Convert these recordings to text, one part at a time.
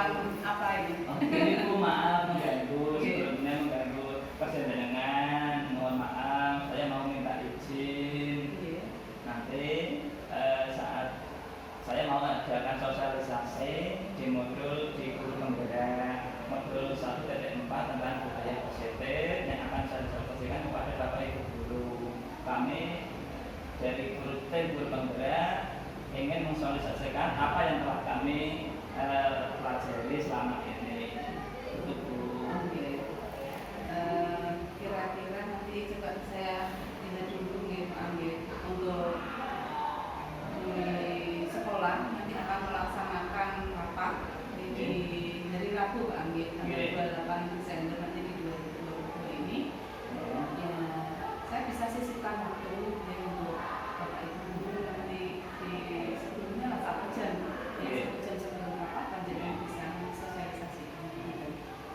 keperluan apa ini? Oke, itu maaf mengganggu, sebelumnya mengganggu perjalanan. Mohon maaf, saya mau minta izin. Nanti saat saya mau adakan sosialisasi di modul di guru penggerak modul 1.4 tentang budaya positif yang akan saya sosialisasikan kepada Bapak Ibu guru. Kami dari tim guru penggerak ingin mensosialisasikan apa yang telah kami pelajari selama ini. Itu Bu. Oke. Kira-kira nanti coba saya lihat dulu nih Pak Anggi untuk di sekolah nanti akan melaksanakan rapat di hari Rabu Pak Anggi tanggal 28 Desember nanti di 2020 ini. Ya, saya bisa sisihkan waktu untuk Bapak Ibu guru nanti di sebelumnya 1 jam. Ya, 1 jam sebelum rapat panjenengan bisa sosialisasikan.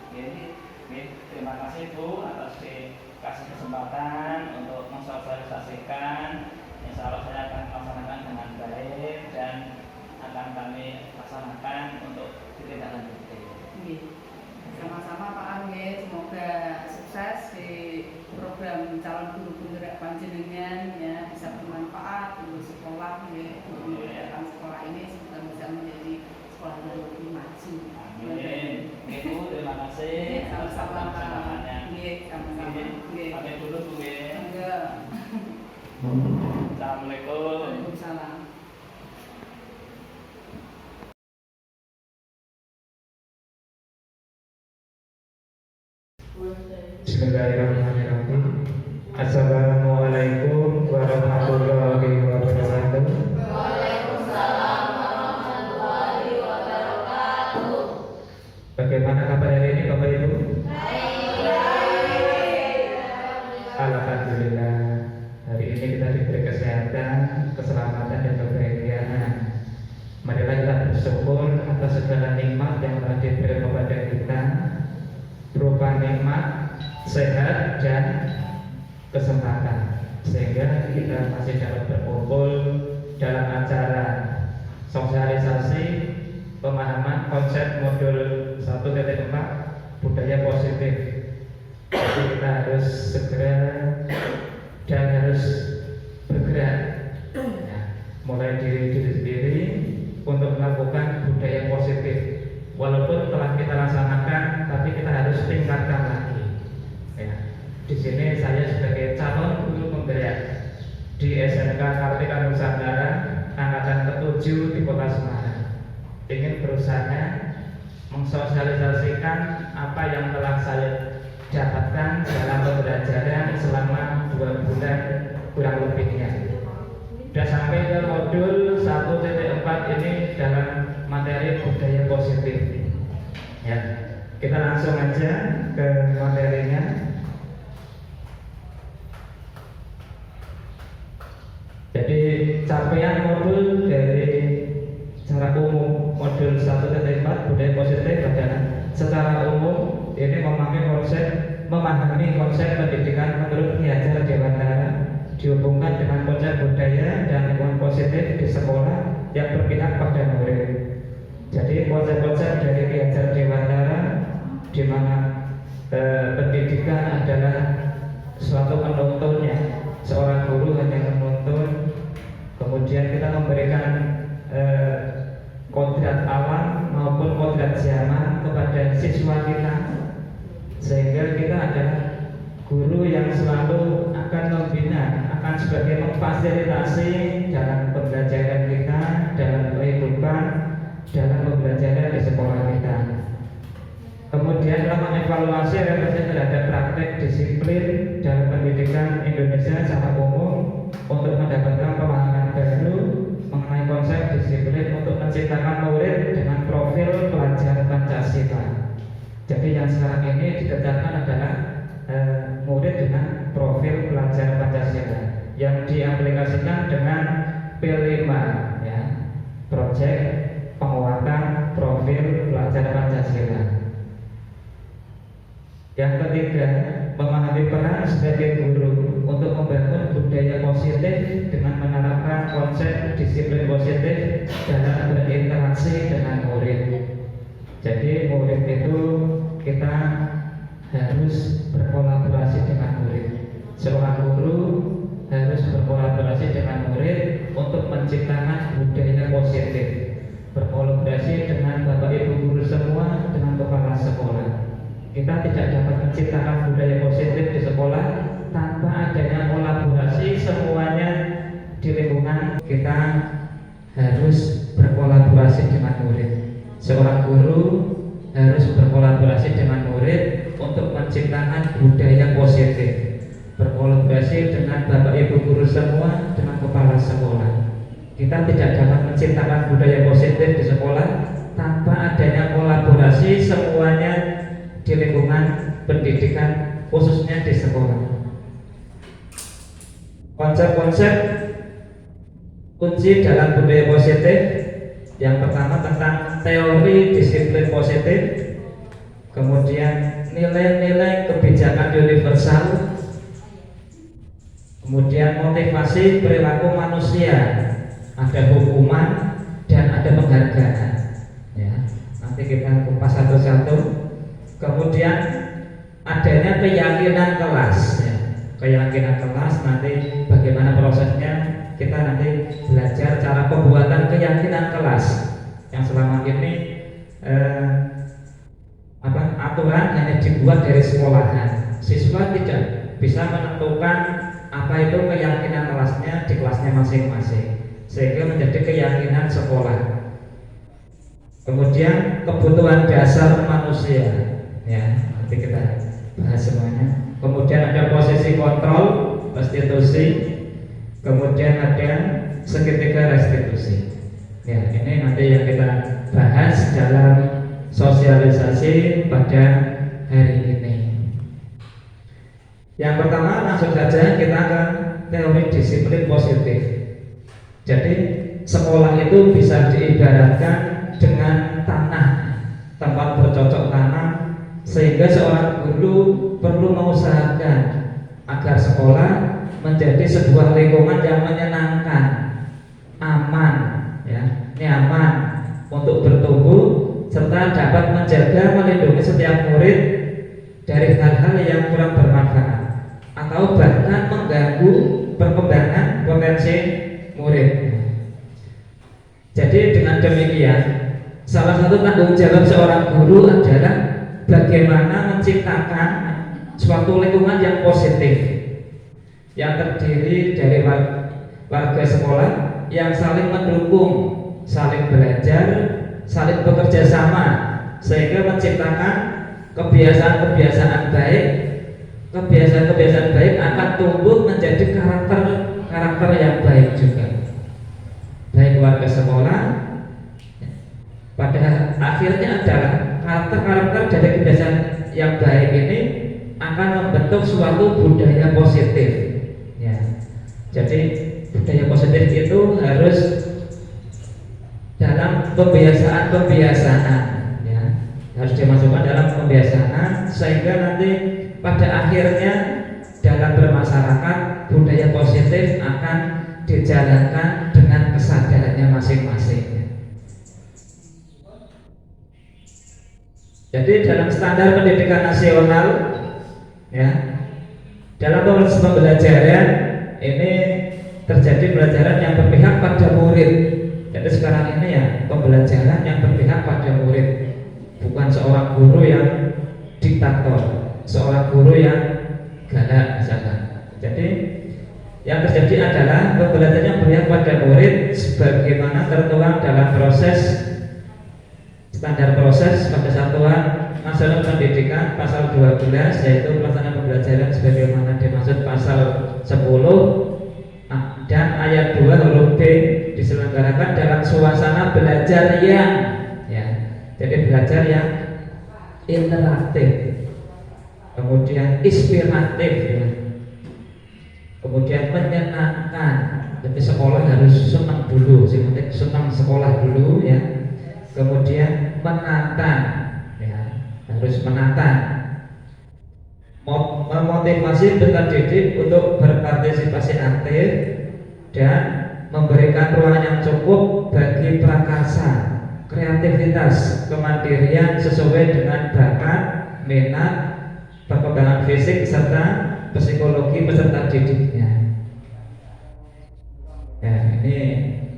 Oke, terima kasih Bu atas dikasih kesempatan untuk mensosialisasikan. Insya Allah saya akan laksanakan dengan baik dan akan kami laksanakan untuk ditindaklanjuti. Sama-sama Pak Anggi, semoga sukses di program calon guru penggerak panjenengan ya, bisa bermanfaat untuk sekolah ya, untuk meningkatkan sekolah ini semoga bisa menjadi sekolah yang lebih maju. Amin. Bu, terima kasih. Sama-sama. Sama-sama. Sama-sama. Pamit dulu Bu ya. Enggak. Assalamualaikum. Waalaikumsalam. Bismillahirrahmanirrahim. Assalamualaikum warahmatullahi wabarakatuh. Waalaikumsalam warahmatullahi wabarakatuh. Bagaimana kabar hari ini Bapak Ibu? Baik. Alhamdulillah. Hari ini kita diberi kesehatan, keselamatan dan kebahagiaan. Marilah kita bersyukur atas segala nikmat yang telah diberi kepada kita, berupa nikmat sehat dan kesempatan, sehingga kita masih dapat berkumpul dalam acara sosialisasi pemahaman konsep modul 1.4 budaya positif. Jadi kita harus segera dan harus bergerak ya, mulai diri sendiri untuk melakukan budaya positif. Walaupun telah kita laksanakan, tapi kita harus tingkatkan lagi. Ya. Di sini saya sebagai calon guru penggerak di SMK Kartika Nusantara angkatan ke-7 di Kota Semarang ingin berusaha mensosialisasikan apa yang telah saya dapatkan dalam pembelajaran selama 2 bulan kurang lebihnya. Sudah sampai ke modul 1.4 ini dalam materi budaya positif. Ya, kita langsung aja ke materinya. Jadi capaian modul dari secara umum modul 1.4 budaya positif adalah secara umum ini memahami konsep pendidikan menurut Ki Hajar Dewantara dihubungkan dengan konsep budaya dan lingkungan positif di sekolah yang berpihak pada murid. Jadi konsep-konsep dari Ki Hajar Dewantara di mana pendidikan adalah suatu penuntunnya, seorang guru hanya menuntun, kemudian kita memberikan kodrat alam maupun kodrat zaman kepada siswa kita, sehingga kita adalah guru yang selalu akan membina, akan sebagai memfasilitasi dalam pembelajaran kita, dalam kehidupan, dalam pembelajaran di sekolah kita. Kemudian dalam mengevaluasi refleksi terhadap praktek disiplin dalam pendidikan Indonesia secara umum untuk mendapatkan pemahaman baru mengenai konsep disiplin untuk menciptakan murid dengan profil pelajar Pancasila. Jadi yang sekarang ini dikerjakan adalah murid dengan profil pelajar Pancasila yang diaplikasikan dengan P5 ya, proyek penguatan profil pelajar Pancasila. Yang ketiga, memahami peran sebagai guru untuk membangun budaya positif dengan menerapkan konsep disiplin positif dalam berinteraksi dengan murid. Jadi murid itu kita harus berkolaborasi dengan murid. Seorang guru harus berkolaborasi dengan murid untuk menciptakan budaya positif. Berkolaborasi dengan Bapak Ibu guru semua, dengan kepala sekolah. Kita tidak dapat menciptakan budaya positif di sekolah tanpa adanya kolaborasi semuanya di lingkungan. Kita harus berkolaborasi dengan murid. Seorang guru harus berkolaborasi dengan murid untuk menciptakan budaya positif. Berkolaborasi dengan Bapak Ibu guru semua, dengan kepala sekolah. Kita tidak dapat menciptakan budaya positif di sekolah tanpa adanya kolaborasi semuanya di lingkungan pendidikan, khususnya di sekolah. Konsep-konsep kunci dalam budaya positif, yang pertama tentang teori disiplin positif, kemudian nilai-nilai kebijakan universal, kemudian motivasi perilaku manusia, ada hukuman dan ada penghargaan. Ya, nanti kita kupas satu-satu. Kemudian adanya keyakinan kelas. Ya, keyakinan kelas nanti bagaimana prosesnya, kita nanti belajar cara pembuatan keyakinan kelas yang selama ini aturan hanya dibuat dari sekolahan. Siswa tidak bisa menentukan apa itu keyakinan kelasnya di kelasnya masing-masing, sehingga menjadi keyakinan sekolah. Kemudian kebutuhan dasar manusia, ya nanti kita bahas semuanya. Kemudian ada posisi kontrol, restitusi, kemudian ada segitiga restitusi. Ya, ini nanti yang kita bahas dalam sosialisasi pada hari ini. Yang pertama langsung saja kita ke teori disiplin positif. Jadi sekolah itu bisa diibaratkan dengan tanah, tempat bercocok tanam, sehingga seorang guru perlu mengusahakan agar sekolah menjadi sebuah lingkungan yang menyenangkan, aman, ya, nyaman untuk bertumbuh, serta dapat menjaga melindungi setiap murid dari hal-hal yang kurang bermanfaat atau bahkan mengganggu perkembangan potensi murid. Jadi dengan demikian, salah satu tanggung jawab seorang guru adalah bagaimana menciptakan suatu lingkungan yang positif, yang terdiri dari warga sekolah yang saling mendukung, saling belajar, saling bekerja sama, sehingga menciptakan kebiasaan-kebiasaan baik. Kebiasaan-kebiasaan baik akan tumbuh menjadi karakter yang baik juga. Baik warga sekolah, pada akhirnya adalah karakter-karakter dari kebiasaan yang baik ini akan membentuk suatu budaya positif. Ya. Jadi budaya positif itu harus dalam kebiasaan-kebiasaan, ya, harus dimasukkan dalam kebiasaan sehingga nanti pada akhirnya dalam bermasyarakat budaya positif akan dijalankan dengan kesadarannya masing-masing. Jadi dalam standar pendidikan nasional, ya, dalam proses pembelajaran ini terjadi pembelajaran yang berpihak pada murid. Jadi sekarang ini ya pembelajaran yang berpihak pada murid, bukan seorang guru yang diktator, seorang guru yang galak misalkan. Jadi yang terjadi adalah pembelajaran yang berpihak pada murid sebagaimana tertuang dalam standar proses pada Satuan Nasional Pendidikan pasal 12, yaitu pelaksanaan pembelajaran sebagaimana dimaksud pasal 10 dan ayat 2 huruf B diselenggarakan dalam suasana belajar yang, ya, jadi belajar yang interaktif, kemudian inspiratif, ya, kemudian menyenangkan. Jadi sekolah harus senang dulu, senang sekolah dulu, ya. Kemudian menantang, ya, harus menantang, memotivasi peserta didik untuk berpartisipasi aktif dan memberikan ruang yang cukup bagi prakarsa kreativitas, kemandirian sesuai dengan bakat, minat, perkembangan fisik serta psikologi peserta didiknya. Ya, ini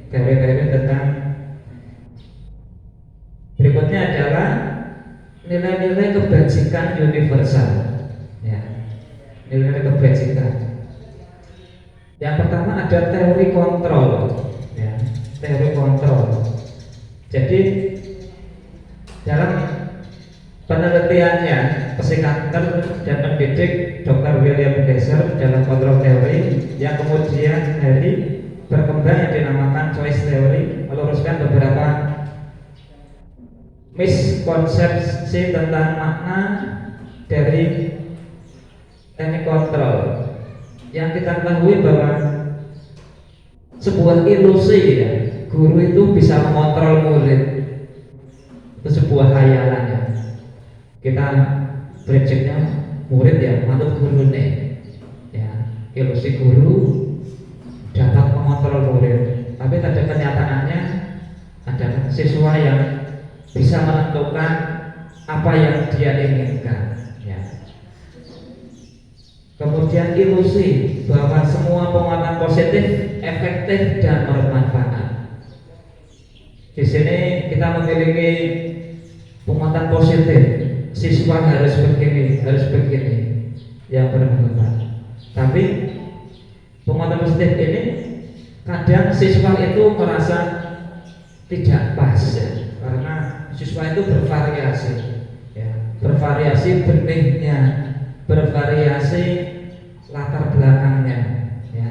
teori-teori tentang. Berikutnya adalah nilai-nilai kebajikan universal. Ya, nilai-nilai kebajikan. Yang pertama ada teori kontrol. Ya, teori kontrol. Jadi dalam penelitiannya psikiater dan pendidik Dr. William Glasser dalam kontrol teori yang kemudian dari berkembang yang dinamakan choice theory meluruskan beberapa miskonsepsi tentang makna dari teknik kontrol. Yang kita ketahui bahwa sebuah ilusi ya, guru itu bisa mengontrol murid, itu sebuah khayalan ya. Kita prinsipnya murid ya manut guru nih ya, ilusi guru dapat mengontrol murid, tapi pada kenyataannya ada siswa yang bisa menentukan apa yang dia inginkan ya. Kemudian ilusi bahwa semua penguatan positif efektif dan bermanfaat. Di sini kita memiliki penguatan positif, siswa harus begini yang bermanfaat. Tapi penguatan positif ini kadang siswa itu merasa tidak pas ya, karena siswa itu bervariasi ya, bervariasi benihnya, bervariasi latar belakangnya ya.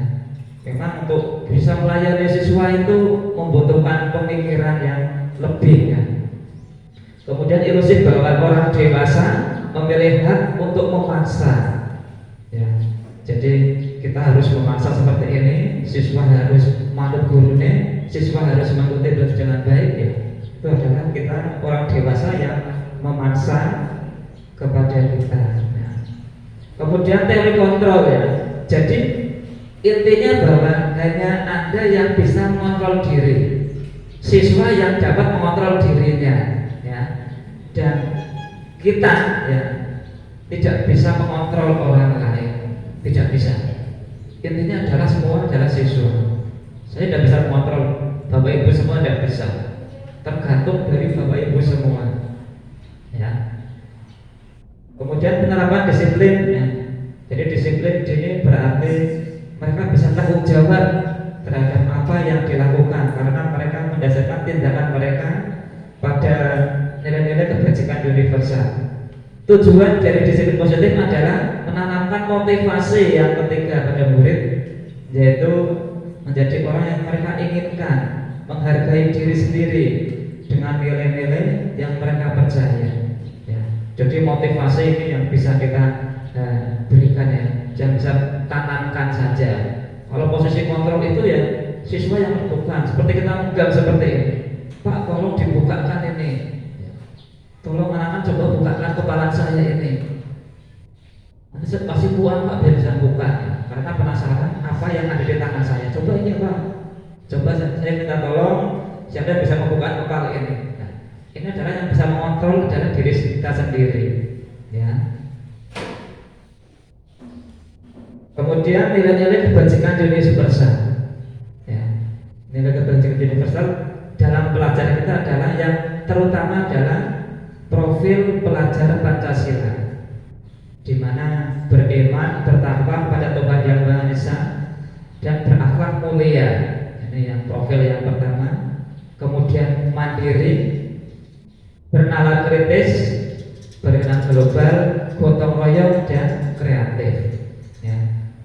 Memang untuk bisa melayani siswa itu membutuhkan pemikiran yang lebih ya. Kemudian ilusi bahwa orang dewasa memilih hak untuk memaksa ya. Jadi kita harus memaksa seperti ini, siswa harus manut gurunya, siswa harus mengikuti dengan baik ya. Itu adalah kita orang dewasa yang memaksa kepada kita ya. Kemudian teori kontrol ya. Jadi intinya bahwa hanya Anda yang bisa mengontrol diri, siswa yang dapat mengontrol dirinya ya. Dan kita ya tidak bisa mengontrol orang lain, tidak bisa. Intinya adalah semua adalah siswa. Saya tidak bisa mengontrol Bapak Ibu semua, tidak bisa. Tergantung dari Bapak Ibu semua ya. Kemudian penerapan disiplin ya. Jadi disiplin ini berarti mereka bisa tanggung jawab terhadap apa yang dilakukan karena mereka mendasarkan tindakan mereka pada nilai-nilai kebajikan universal. Tujuan dari disiplin positif adalah menanamkan motivasi yang ketiga pada murid, yaitu menjadi orang yang mereka inginkan, menghargai diri sendiri dengan nilai-nilai yang mereka percaya ya. Jadi motivasi ini yang bisa kita berikan ya, jangan bisa tanamkan saja. Kalau posisi kontrol itu ya siswa yang menentukan, seperti kita megang seperti ini, Pak tolong dibukakan ini ya. Tolong anak-anak coba bukakan kepala saya ini. Nanti saya kasih uang Pak biar bisa buka ya. Karena penasaran apa yang ada di tangan saya. Coba ini Pak, coba saya minta tolong siapa bisa membuka kepala ini. Nah, ini adalah yang bisa mengontrol adalah diri kita sendiri ya. Kemudian nilai-nilai kebajikan universal ya. Nilai kebajikan universal dalam pelajaran kita adalah yang terutama adalah profil pelajar Pancasila, di mana beriman, bertakwa pada Tuhan Yang Maha Esa dan berakhlak mulia. Ini yang profil yang pertama. Kemudian mandiri, bernalar kritis, berkenan global, gotong royong dan kreatif. Ya,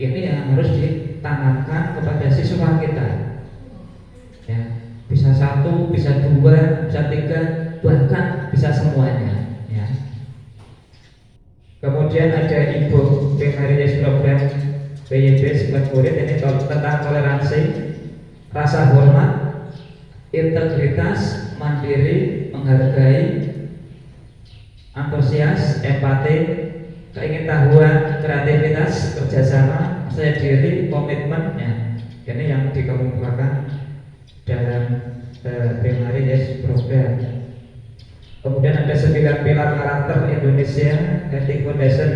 ini yang harus ditanamkan kepada siswa kita. Ya, bisa satu, bisa dua, bisa tiga, bahkan bisa semuanya. Ya. Kemudian ada Ibu Pemarias program PYB sebuah murid ini tentang toleransi, rasa hormat, integritas, mandiri, menghargai, antusias, empati, keingintahuan, kreativitas, kerjasama, percaya diri, komitmen. Ya. Ini yang dikemukakan dalam primary yes program. Kemudian ada 9 pilar karakter Indonesia Ethic Foundation.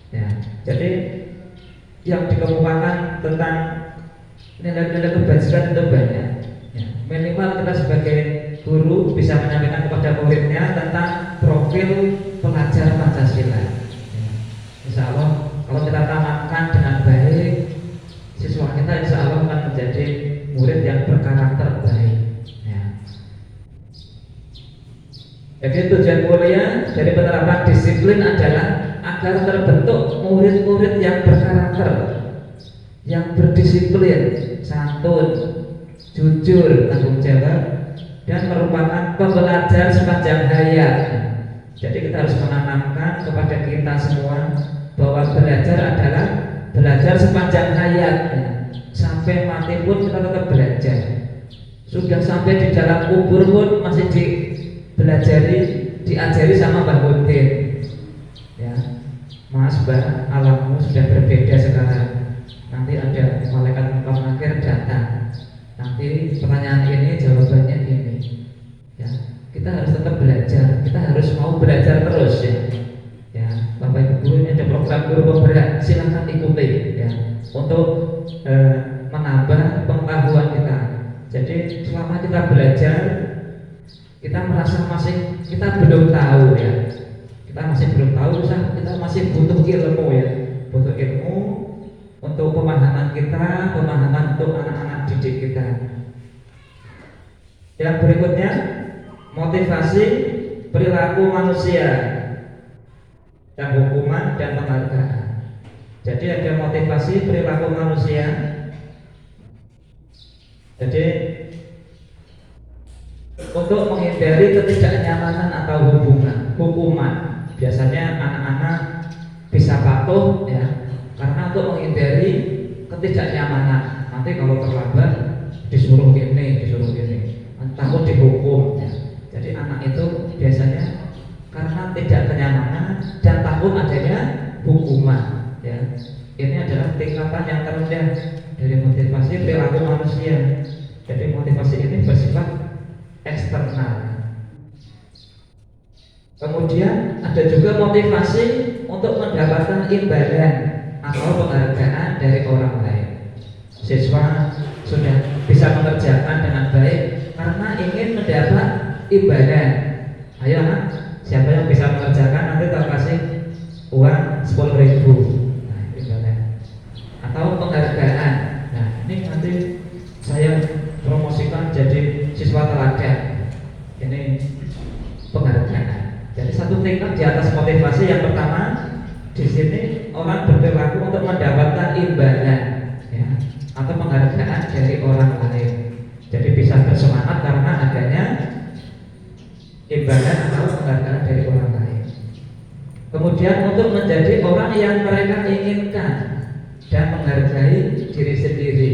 Ya, jadi yang dikemukakan tentang nilai-nilai kebajikan itu banyak. Ya, minimal kita sebagai guru bisa menyampaikan kepada muridnya tentang profil pelajar Pancasila. Ya, insya Allah kalau kita tamatkan dengan baik, siswa kita insya Allah akan menjadi murid yang berkarakter baik. Ya. Jadi tujuan mulia dari penerapan disiplin adalah agar terbentuk murid-murid yang berkarakter, yang berdisiplin, santun, jujur, tanggung jawab, dan merupakan pembelajar sepanjang hayat. Jadi kita harus menanamkan kepada kita semua bahwa belajar adalah belajar sepanjang hayat. Sampai mati pun kita tetap belajar. Sudah sampai di dalam kubur pun masih diajari sama Mbah Udin. Ya, Mas, Mbak, alammu sudah berbeda sekarang. Nanti ada malaikat nakir datang. Nanti pertanyaan ini jawabannya ini. Ya, kita harus tetap belajar. Kita harus mau belajar terus ya. Ya, Bapak Ibu, ini ada program guru pemberat, silakan ikuti ya untuk menambah pengetahuan kita. Jadi selama kita belajar, kita merasa kita belum tahu ya. Kita masih belum tahu, kita masih butuh ilmu ya. Butuh ilmu untuk pemahaman kita, pemahaman untuk anak-anak didik kita. Yang berikutnya, motivasi perilaku manusia dan hukuman dan penghargaan. Jadi ada motivasi perilaku manusia. Jadi untuk menghindari ketidaknyamanan atau hukuman, biasanya anak-anak bisa patuh ya, karena untuk menghindari ketidaknyamanan. Nanti kalau terlambat disuruh ini, takut dihukum. Ya. Jadi anak itu biasanya karena tidak kenyamanan dan takut adanya hukuman. Ya. Ini adalah tingkatan yang terendah dari motivasi perilaku manusia. Jadi motivasi ini bersifat eksternal. Kemudian ada juga motivasi untuk mendapatkan imbalan atau penghargaan dari orang lain. Siswa sudah bisa mengerjakan dengan baik karena ingin mendapat imbalan. Ayo anak, siapa yang bisa mengerjakan nanti terkasih uang 10.000 imbalan atau penghargaan. Nah ini nanti saya promosikan jadi siswa teladan. Ini penghargaan. Jadi satu tingkat di atas motivasi. Yang pertama di sini orang berperilaku untuk mendapatkan imbalan ya, atau penghargaan dari orang lain. Jadi bisa bersemangat karena adanya imbalan atau penghargaan dari orang lain. Kemudian untuk menjadi orang yang mereka inginkan dan menghargai diri sendiri.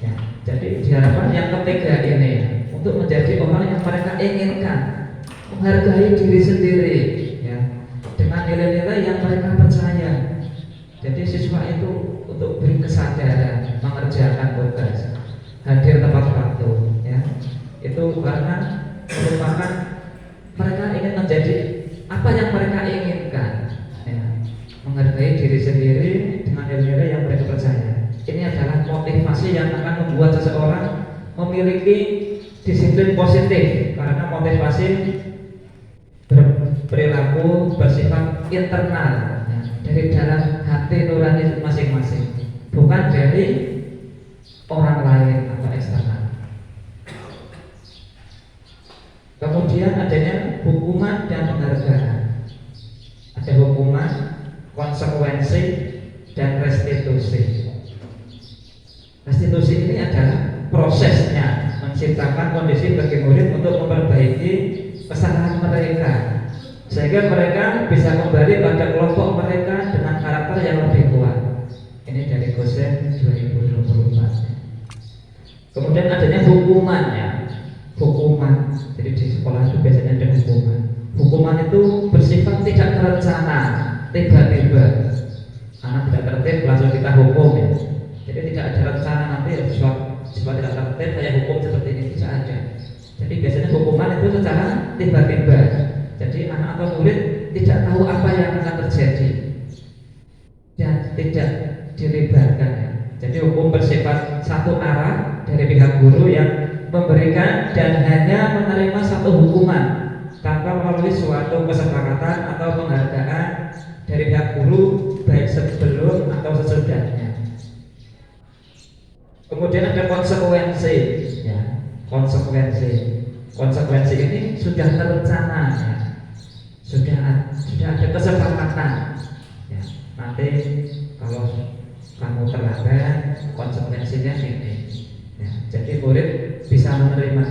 Ya, jadi diharapkan yang ketiga ini untuk menjadi orang yang mereka inginkan, menghargai diri sendiri, ya, dengan nilai-nilai yang mereka percaya. Jadi siswa itu untuk beri kesadaran, mengerjakan tugas, hadir tepat waktu, ya, itu karena merupakan mereka ingin menjadi apa yang mereka inginkan, ya, menghargai diri sendiri dengan nilai-nilai yang mereka percaya. Ini adalah motivasi yang akan membuat seseorang memiliki disiplin positif, karena motivasi berperilaku bersifat internal ya, dari dalam hati nurani masing-masing, bukan dari orang lain atau eksternal. Kemudian adanya hukuman dan penghargaan. Ada hukuman, konsekuensi, dan restitusi. Restitusi ini adalah prosesnya menciptakan kondisi bagi murid untuk memperbaiki kesalahan mereka, sehingga mereka bisa kembali pada kelompok mereka dengan karakter yang lebih kuat. Ini dari Gosen 2024. Kemudian adanya hukumannya. Hukuman, jadi di sekolah itu biasanya ada hukuman. Hukuman itu bersifat tidak terencana, tiba-tiba. Anak tidak tertib langsung kita hukum ya. Jadi tidak ada rencana, nanti siswa tidak tertib kayak hukum seperti ini, tidak ada. Jadi biasanya hukuman itu secara tiba-tiba. Jadi anak atau murid tidak tahu apa yang akan terjadi dan tidak dilibatkan. Jadi hukum bersifat satu arah dari pihak guru yang memberikan dan hanya menerima satu hukuman tanpa melalui suatu kesepakatan atau penghargaan dari pihak guru baik sebelum atau sesudahnya. Kemudian ada konsekuensi, ya. Konsekuensi ini sudah terencana, ya. sudah ada kesepakatan. Ya. Nanti kalau kamu terlambat, konsekuensinya ini. Ya. Jadi murid bisa menerima.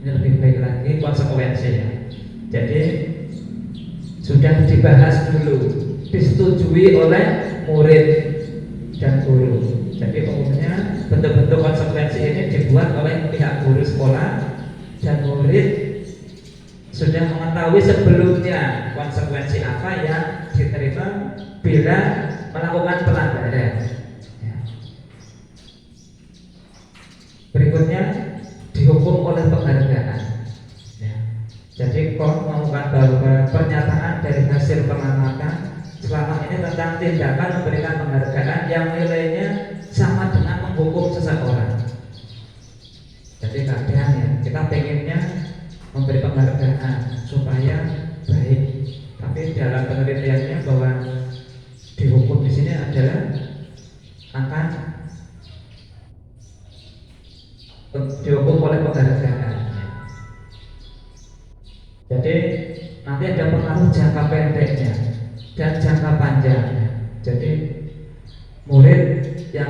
Ini lebih baik lagi konsekuensinya. Jadi sudah dibahas dulu, disetujui oleh murid dan guru. Jadi umumnya bentuk-bentuk konsekuensi ini dibuat oleh pihak guru sekolah dan murid sudah mengetahui sebelumnya konsekuensi apa yang diterima bila melakukan pelanggaran. Ya. Berikutnya dihukum oleh penghargaan. Ya. Jadi kalau melakukan bahwa pernyataan dari hasil pengamatan selama ini tentang tindakan memberikan penghargaan yang nilainya sama dengan menghukum seseorang. Jadi kadang ya kita pengennya memberi penghargaan supaya baik, tapi dalam penelitiannya bahwa dihukum di sini adalah akan dihukum oleh penghargaan. Jadi nanti ada pengaruh jangka pendeknya dan jangka panjangnya. Jadi murid yang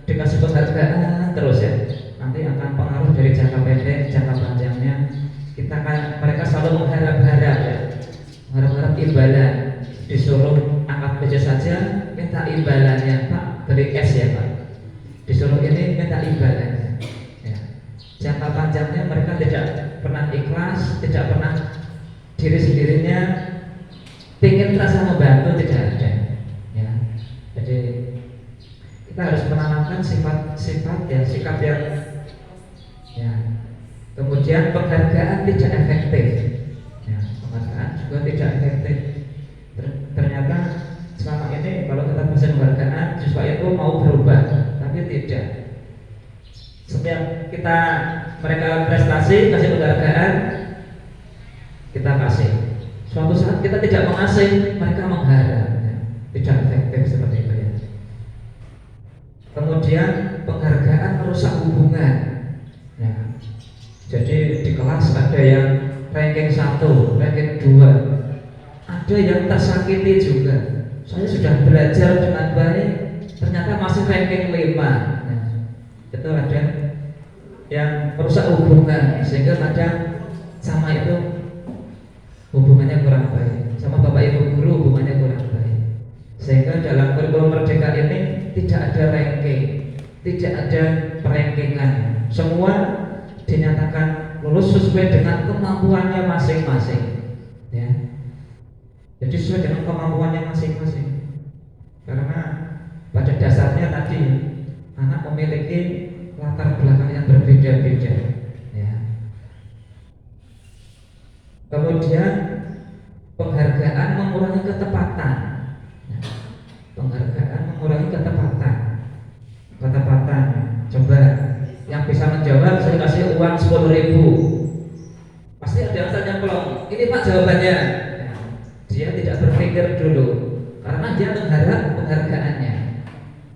dikasih penghargaan terus ya, nanti akan pengaruh dari jangka pendek, jangka panjangnya. Kita kan mereka selalu mengharap-harap ya, mengharap-harap imbalan. Disuruh angkat meja saja, minta imbalannya, Pak beri es ya Pak. Disuruh ini minta imbalannya. Ya. Jangka panjangnya mereka tidak pernah ikhlas, tidak pernah diri sendirinya ingin terasa membantu, tidak ada. Ya. Jadi kita harus menanamkan sifat ya, sikap yang ya. Kemudian penghargaan tidak efektif. Ya, penghargaan juga tidak efektif. Ternyata selama ini kalau kita bisa penghargaan, siswa itu mau berubah, tapi tidak. Setiap mereka prestasi kasih penghargaan, kita kasih. Suatu saat kita tidak mengasih, mereka mengharap. Ya. Tidak efektif seperti itu ya. Kemudian penghargaan merusak hubungan. Ya. Jadi di kelas ada yang ranking 1, ranking 2, ada yang tersakiti juga. Saya sudah belajar dengan baik, ternyata masih ranking 5. Nah, itu ada yang merusak hubungan, sehingga kadang sama itu hubungannya kurang baik, sama bapak ibu guru hubungannya kurang baik. Sehingga dalam kurikulum Merdeka ini tidak ada ranking, tidak ada perankingan. Semua dinyatakan lulus sesuai dengan kemampuannya masing-masing. Ya. Jadi sesuai dengan kemampuannya masing-masing. Karena pada dasarnya tadi anak memiliki latar belakang yang berbeda-beda. Ya. Kemudian penghargaan mengurangi ketepatan. Ya. Penghargaan mengurangi ketepatan. Coba yang bisa menjawab saya kasih uang 10.000. Pasti ada yang tanya pelong. Ini Pak jawabannya. Dia tidak berpikir dulu karena dia mengharap penghargaannya.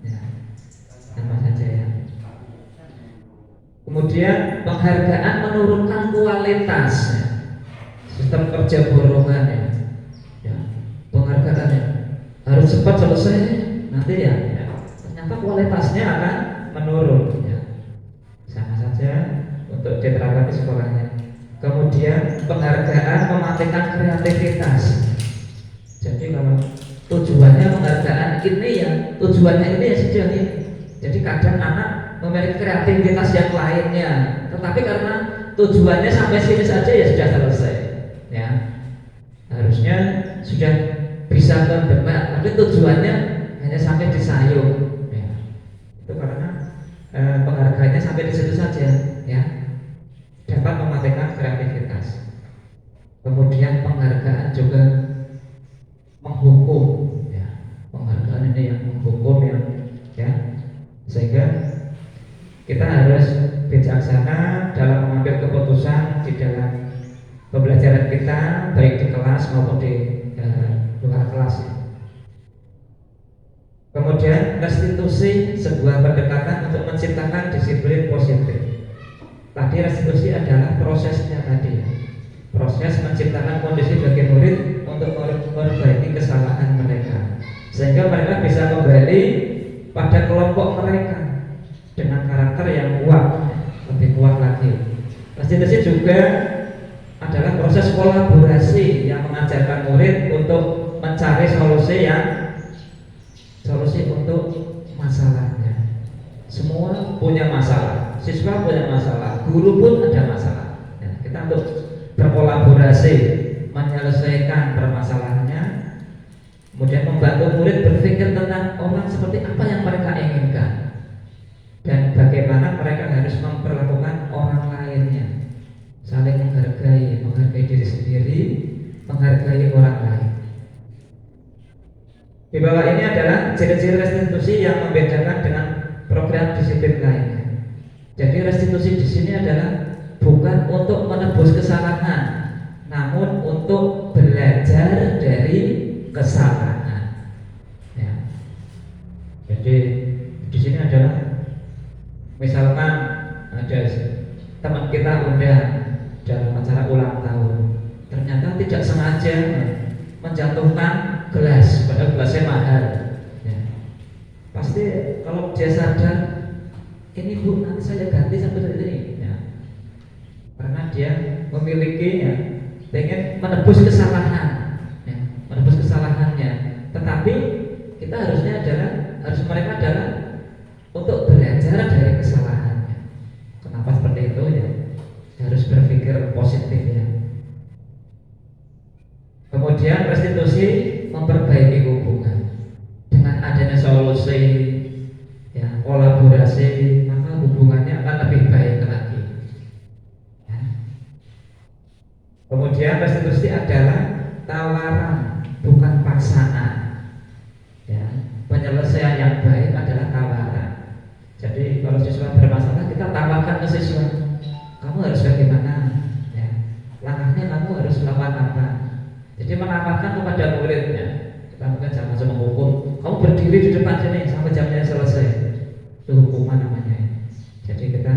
Ya, sama saja ya. Kemudian penghargaan menurunkan kualitas. Ya. Sistem kerja borongan ya. Ya. Penghargaannya harus cepat selesai nanti ya. Ternyata kualitasnya akan menurun. Ya. Sama saja untuk diterapkan di sekolahnya. Kemudian penghargaan mematikan kreativitas. Jadi kalau tujuannya penghargaan ini ya, tujuannya ini ya sudah ini. Jadi kadang anak memiliki kreativitas yang lainnya, tetapi karena tujuannya sampai sini saja ya sudah selesai. Ya, harusnya sudah bisa mendemak, tapi tujuannya hanya sampai di sayung. Ya. Itu karena penghargaannya sampai di situ saja. menghukum, ya. Penghargaan ini yang menghukum, yang ya, sehingga kita harus bijaksana dalam mengambil keputusan di dalam pembelajaran kita, baik di kelas maupun di luar kelas. Ya. Kemudian restitusi sebuah pendekatan untuk menciptakan disiplin positif. Tadi restitusi adalah prosesnya tadi, proses menciptakan kondisi bagi murid untuk memperbaiki kesalahan mereka, sehingga mereka bisa kembali pada kelompok mereka dengan karakter yang kuat, lebih kuat lagi. Restitusi juga adalah proses kolaborasi yang mengajarkan murid untuk mencari solusi untuk masalahnya. Semua punya masalah, siswa punya masalah, guru pun ada masalah. Nah, kita untuk berkolaborasi menyelesaikan permasalahannya, kemudian membantu murid berpikir tentang orang seperti apa yang mereka inginkan dan bagaimana mereka harus memperlakukan orang lainnya, saling menghargai diri sendiri, menghargai orang lain. Di bawah ini adalah ciri-ciri restitusi yang membedakan dengan program disiplin lainnya. Jadi restitusi di sini adalah bukan untuk menebus kesalahan, namun untuk belajar dari kesalahan. Ya. Jadi di sini adalah misalkan ada teman kita undang dalam acara ulang tahun, ternyata tidak sengaja menjatuhkan gelas, padahal gelasnya mahal. Ya. Pasti kalau dia sadar, ini Bu, nanti saya ganti sampai ini. Ya. Karena dia memiliki pengen menebus kesalahan, menebus kesalahannya. Tetapi kita harus mereka adalah untuk belajar dari kesalahannya. Kenapa seperti itu ya? Harus berpikir positif ya. Kemudian restitusi memperbaiki hubungan. Dengan adanya solusi, kolaborasi, maka hubungannya akan lebih baik lagi. Ya. Kemudian restitusi adalah tawaran, bukan paksaan. Ya. Penyelesaian yang baik adalah tawaran. Jadi kalau siswa bermasalah, kita tawarkan ke siswa, kamu harus bagaimana? Ya. Langkahnya kamu harus melakukan apa? Jadi menawarkan kepada muridnya, kita bukan jangan langsung menghukum, kamu berdiri di depan sini sampai jamnya selesai, itu hukuman namanya. Jadi kita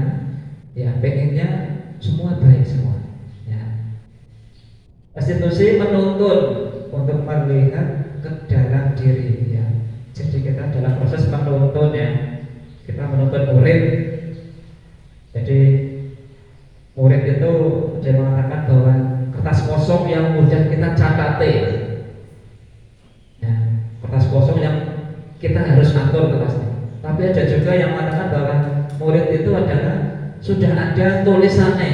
pengennya semua baik semua. Ya. Restitusi menuntun untuk melihat ke dalam diri. Ya. Jadi kita dalam proses menuntun kita menuntun murid. Jadi murid itu dia mengatakan bahwa kertas kosong yang mudah kita catati, kertas kosong yang kita harus atur kertasnya. Tapi ada juga yang mengatakan bahwa murid itu adalah sudah ada tulisannya,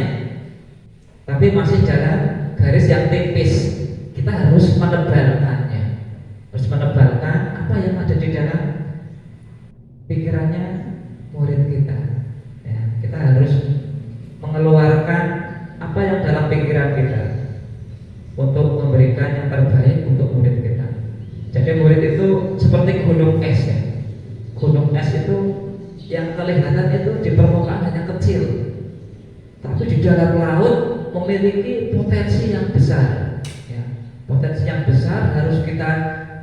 tapi masih dalam garis yang tipis. Kita harus menebalkannya, harus menebalkan apa yang ada di dalam pikirannya murid kita. Kita harus mengeluarkan apa yang dalam pikiran kita untuk memberikan yang terbaik untuk murid kita. Jadi murid itu seperti gunung es ya. Gunung es itu yang kelihatan itu di permukaan hanya kecil, tapi di dalam laut memiliki potensi yang besar. Ya. Potensi yang besar harus kita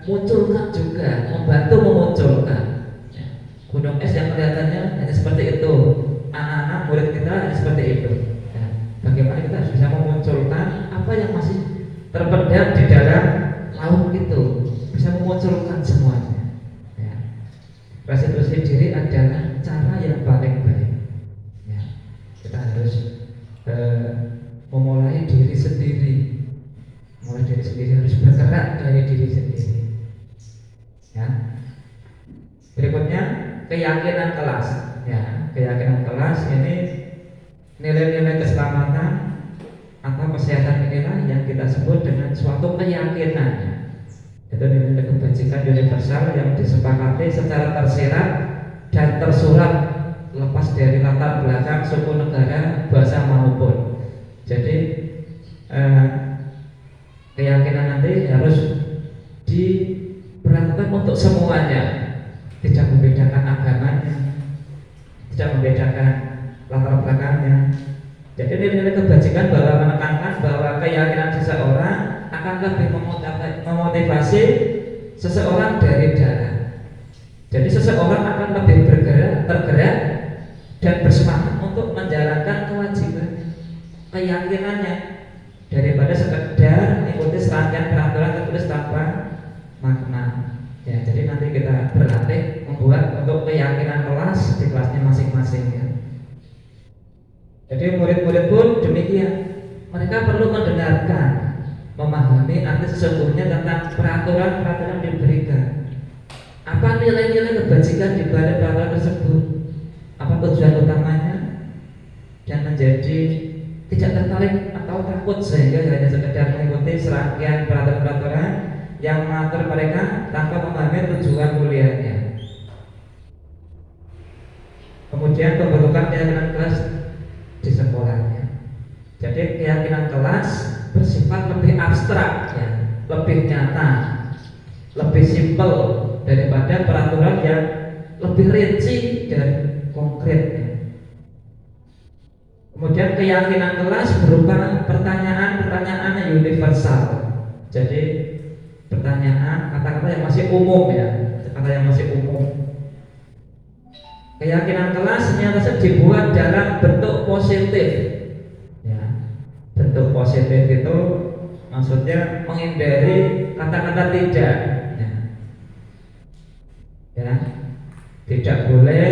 munculkan juga, membantu memunculkan. Ya. Gunung es yang kelihatannya hanya seperti itu, anak-anak murid kita hanya seperti itu. Ya. Bagaimana kita harus bisa memunculkan apa yang masih terpendam di dalam laut itu, bisa memunculkan semuanya. Ya. Restitusi diri adalah cara yang paling baik. Ya. Kita harus memulai diri sendiri, harus bergerak dari diri sendiri. Ya. Berikutnya keyakinan kelas. Ya, keyakinan kelas ini nilai-nilai keselamatan atau kesehatan inilah yang kita sebut dengan suatu keyakinan. Itu nilai kebajikan universal yang disepakati secara tersirat dan tersurat, lepas dari latar belakang suku, negara, bahasa maupun. Jadi keyakinan nanti harus diperlakukan untuk semuanya, tidak membedakan agamanya, tidak membedakan latar belakangnya. Jadi nilai-nilai kebajikan bahwa menekankan bahwa keyakinan seseorang akan lebih memotivasi seseorang dari dalam. Jadi seseorang akan lebih tergerak dan bersemangat untuk menjalankan kewajiban keyakinannya daripada sekedar mengikuti serangkaian peraturan tertulis tanpa makna. Ya, jadi nanti kita berlatih membuat untuk keyakinan kelas di kelasnya masing-masing ya. Jadi murid-murid pun demikian, mereka perlu mendengarkan, memahami arti sesungguhnya tentang peraturan-peraturan yang diberikan. Apa nilai-nilai kebajikan di balik peraturan tersebut? Apa tujuan utamanya? Dan menjadi tidak tertarik atau takut sehingga hanya sekedar mengikuti serangkaian peraturan-peraturan yang mengatur mereka tanpa memahami tujuan mulianya. Kemudian pembentukan keyakinan kelas di sekolahnya. Jadi keyakinan kelas bersifat lebih abstrak ya, lebih nyata, lebih simpel daripada peraturan yang lebih rinci dan konkret ya. Kemudian keyakinan kelas berupa pertanyaan-pertanyaan yang universal. Jadi pertanyaan kata-kata yang masih umum ya, kata yang masih umum. Keyakinan kelas nyatanya dibuat dalam bentuk positif ya. Bentuk positif itu maksudnya menghindari kata-kata tidak ya. Tidak boleh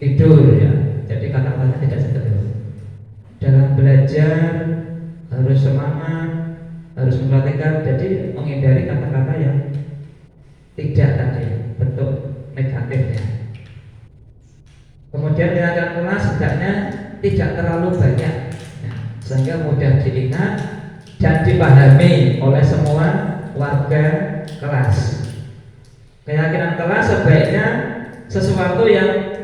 tidur ya. Jadi kata-katanya tidak seperti itu. Dalam belajar harus semangat, harus memperhatikan. Jadi menghindari kata-kata yang tidak tadi, bentuk negatifnya. Kemudian keyakinan kelas hendaknya tidak terlalu banyak ya, sehingga mudah diingat dan dipahami oleh semua warga kelas. Keyakinan kelas sebaiknya sesuatu yang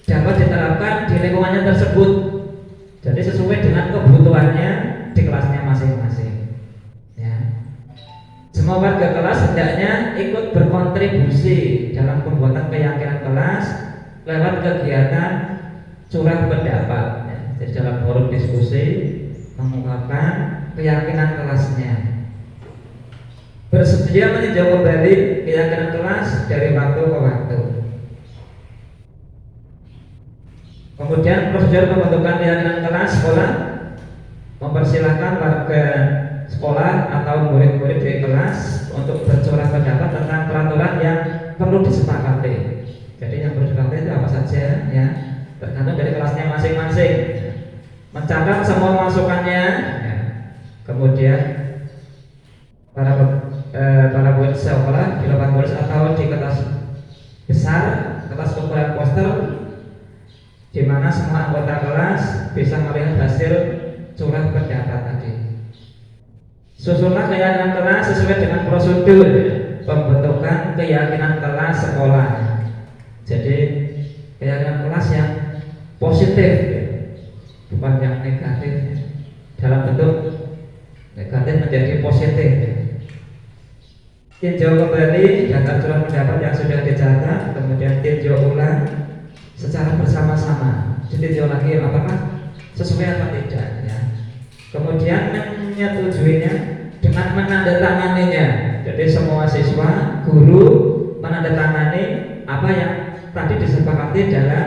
dapat diterapkan di lingkungannya tersebut. Jadi sesuai dengan kebutuhannya di kelasnya masing-masing ya. Semua warga kelas hendaknya ikut berkontribusi dalam pembuatan keyakinan kelas lewat kegiatan curah pendapat ya. Jadi dalam forum diskusi mengungkapkan keyakinan kelasnya. Bersedia meninjau kembali keyakinan kelas dari waktu ke waktu. Kemudian prosedur pembentukan keyakinan kelas sekolah mempersilahkan warga sekolah atau murid-murid di kelas untuk bercurah pendapat tentang peraturan yang perlu disepakati. Jadi yang perlu disepakati itu apa saja ya, tergantung dari kelasnya masing-masing. Mencatat semua masukannya ya. Kemudian para murid sekolah di lapangan tulis atau di kertas besar, kertas ukuran poster, di mana semua anggota kelas bisa melihat hasil curah pendapat tadi. Susunlah keyakinan kelas sesuai dengan prosedur pembentukan keyakinan kelas sekolah. Jadi keyakinan kelas yang positif, bukan yang negatif. Dalam bentuk negatif menjadi positif. Tinjau kembali data curah pendapat yang sudah dicatat, kemudian tinjau ulang secara bersama-sama. Ditinjau lagi apakah sesuai atau tidak ya. Kemudian menyetujuinya dengan menandatanganinya. Jadi semua siswa, guru menandatangani apa yang tadi disepakati dalam